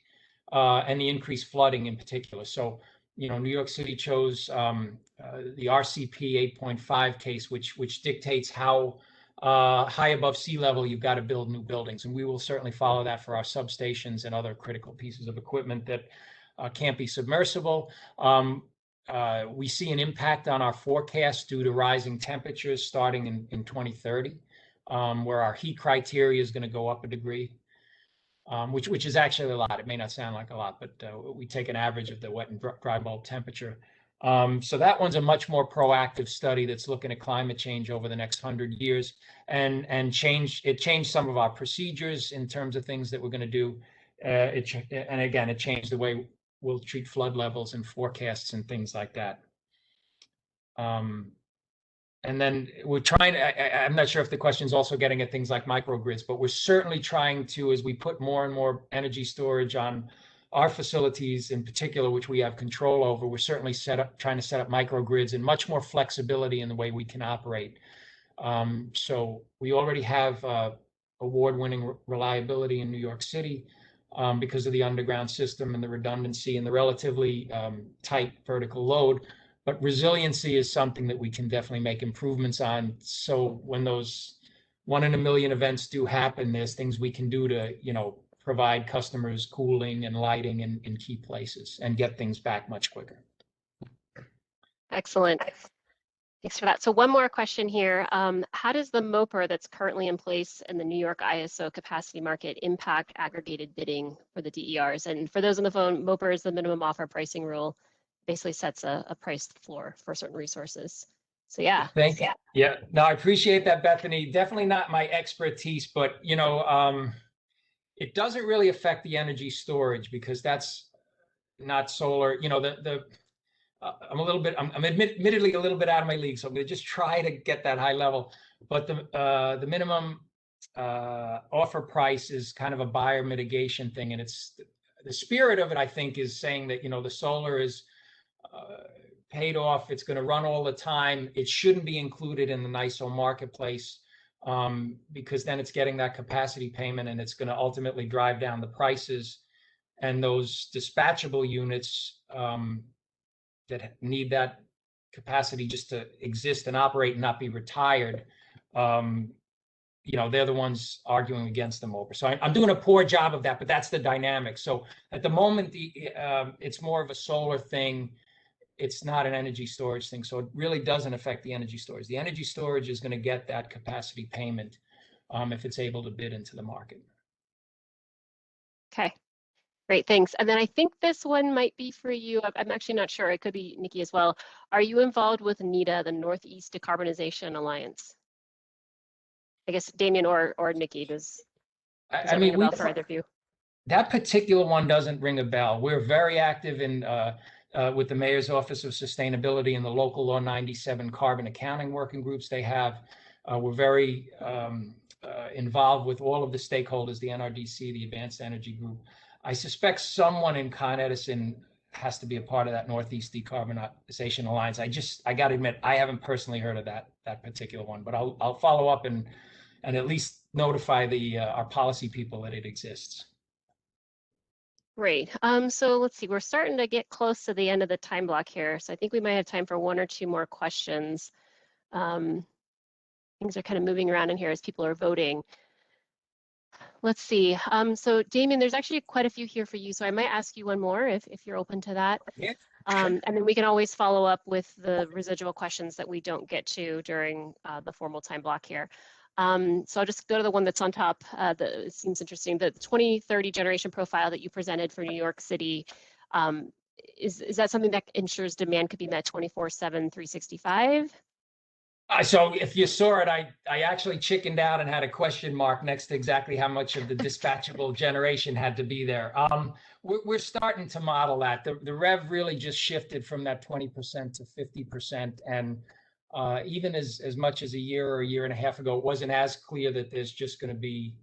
and the increased flooding in particular. So, New York City chose the RCP 8.5 case, which dictates how high above sea level you've got to build new buildings, and we will certainly follow that for our substations and other critical pieces of equipment that can't be submersible. We see an impact on our forecast due to rising temperatures starting in 2030, where our heat criteria is going to go up a degree, which is actually a lot. It may not sound like a lot, but we take an average of the wet and dry bulb temperature. So that one's a much more proactive study that's looking at climate change over the next 100 years and changed some of our procedures in terms of things that we're going to do. And again, it changed the way we'll treat flood levels and forecasts and things like that. And then we're trying, I'm not sure if the question is also getting at things like microgrids, but we're certainly trying to, as we put more and more energy storage on our facilities in particular, which we have control over, we're certainly trying to set up microgrids and much more flexibility in the way we can operate. So we already have award-winning reliability in New York City because of the underground system and the redundancy and the relatively tight vertical load. But resiliency is something that we can definitely make improvements on. So when those 1 in a million events do happen, there's things we can do to, provide customers cooling and lighting in key places and get things back much quicker. Excellent. Thanks for that. So one more question here. How does the MOPR that's currently in place in the New York ISO capacity market impact aggregated bidding for the DERs? And for those on the phone, MOPR is the minimum offer pricing rule. Basically sets a price floor for certain resources. So yeah. Thank you. Yeah, no, I appreciate that, Bethany. Definitely not my expertise, but it doesn't really affect the energy storage because that's not solar. You know, I'm a little bit, I'm admittedly a little bit out of my league, so I'm going to just try to get that high level. But the minimum offer price is kind of a buyer mitigation thing, and it's the spirit of it, I think, is saying that, you know, the solar is paid off, it's going to run all the time. It shouldn't be included in the NYSO marketplace, because then it's getting that capacity payment, and it's going to ultimately drive down the prices. And those dispatchable units that need that capacity just to exist and operate and not be retired, you know, they're the ones arguing against them over. So I'm doing a poor job of that, but that's the dynamic. So at the moment, it's more of a solar thing. It's not an energy storage thing. So it really doesn't affect the energy storage. The energy storage is going to get that capacity payment if it's able to bid into the market. Okay, great, thanks. And then I think this one might be for you. I'm actually not sure. It could be Nickie as well. Are you involved with NEDA, the Northeast Decarbonization Alliance? I guess Damian or Nickie, does I mean, ring a bell for either of you? That particular one doesn't ring a bell. We're very active in with the Mayor's Office of Sustainability and the Local Law 97 carbon accounting working groups they have. We're very involved with all of the stakeholders, the NRDC, the Advanced Energy Group. I suspect someone in Con Edison has to be a part of that Northeast Decarbonization Alliance. I got to admit, I haven't personally heard of that particular one, but I'll follow up and at least notify our policy people that it exists. Great. So let's see, we're starting to get close to the end of the time block here. So I think we might have time for one or two more questions. Things are kind of moving around in here as people are voting. Let's see. So Damian, there's actually quite a few here for you. So I might ask you one more if you're open to that. Yeah. And then we can always follow up with the residual questions that we don't get to during the formal time block here. So I'll just go to the one that's on top. It seems interesting. The 2030 generation profile that you presented for New York City, is that something that ensures demand could be met 24/7, 365? So if you saw it, I actually chickened out and had a question mark next to exactly how much of the dispatchable generation had to be there. We're starting to model that. The rev really just shifted from that 20% to 50%. And even as much as a year or a year and a half ago, it wasn't as clear that there's just going to be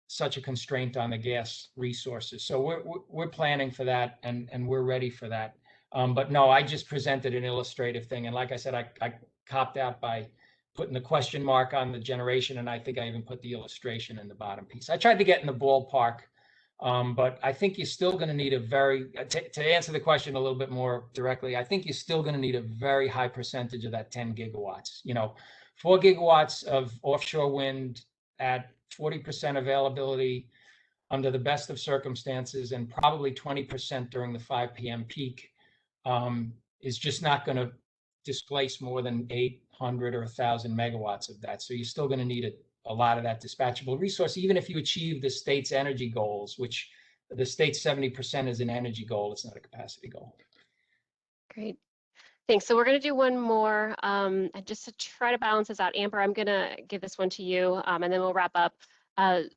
such a constraint on the gas resources. So we're planning for that, and we're ready for that. But no, I just presented an illustrative thing. And like I said, I copped out by putting the question mark on the generation, and I think I even put the illustration in the bottom piece. I tried to get in the ballpark, but I think you're still going to need to answer the question a little bit more directly, I think you're still going to need a very high percentage of that 10 gigawatts. You know, 4 gigawatts of offshore wind at 40% availability under the best of circumstances, and probably 20% during the 5 p.m. peak is just not going to displace more than 800 or 1,000 megawatts of that. So you're still going to need a lot of that dispatchable resource, even if you achieve the state's energy goals, which the state's 70% is an energy goal. It's not a capacity goal. Great. Thanks. So we're going to do one more. And just to try to balance this out, Amber, I'm going to give this one to you, and then we'll wrap up.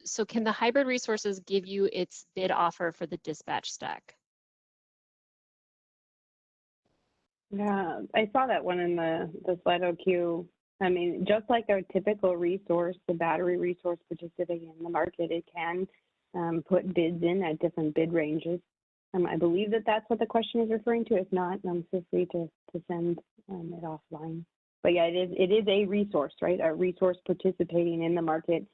So can the hybrid resources give you its bid offer for the dispatch stack? Yeah, I saw that one in the Slido queue. I mean, just like our typical resource, the battery resource participating in the market, it can put bids in at different bid ranges. I believe that that's what the question is referring to. If not, feel free to send it offline. But yeah, it is a resource, right? A resource participating in the market,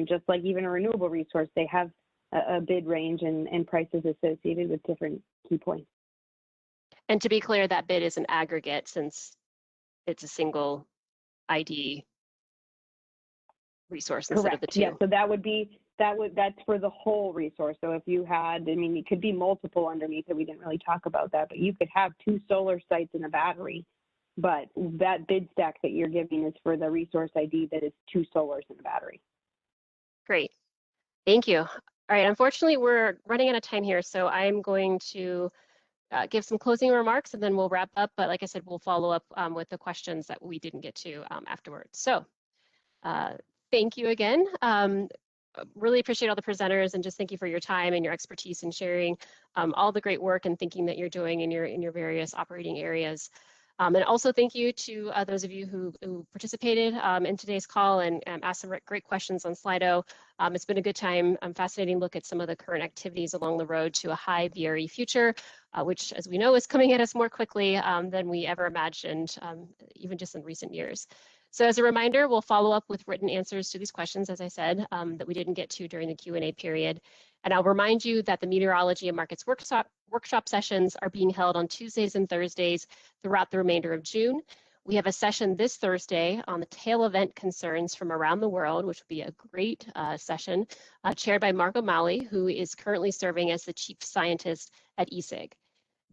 just like even a renewable resource, they have a bid range and prices associated with different key points. And to be clear, that bid is an aggregate since it's a single ID resource instead Correct. of the two. Yeah, so that's for the whole resource. So if you had, I mean, it could be multiple underneath it. We didn't really talk about that, but you could have 2 solar sites and a battery, but that bid stack that you're giving is for the resource ID that is 2 solars and a battery. Great. Thank you. All right. Unfortunately, we're running out of time here, so I'm going to give some closing remarks and then we'll wrap up. But like I said, we'll follow up with the questions that we didn't get to afterwards. So thank you again. really appreciate all the presenters and just thank you for your time and your expertise in sharing all the great work and thinking that you're doing in your various operating areas. And also thank you to those of you who participated in today's call and asked some great questions on Slido. It's been a good time, fascinating look at some of the current activities along the road to a high VRE future, which, as we know, is coming at us more quickly than we ever imagined, even just in recent years. So as a reminder, we'll follow up with written answers to these questions, as I said, that we didn't get to during the Q&A period. And I'll remind you that the Meteorology and Markets workshop sessions are being held on Tuesdays and Thursdays throughout the remainder of June. We have a session this Thursday on the tail event concerns from around the world, which will be a great session, chaired by Mark O'Malley, who is currently serving as the Chief Scientist at ESIG.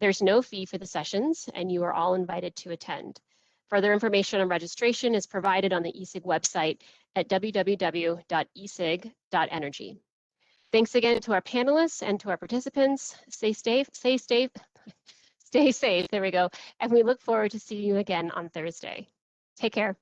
There's no fee for the sessions, and you are all invited to attend. Further information on registration is provided on the ESIG website at www.esig.energy. Thanks again to our panelists and to our participants. Stay safe. There we go. And we look forward to seeing you again on Thursday. Take care.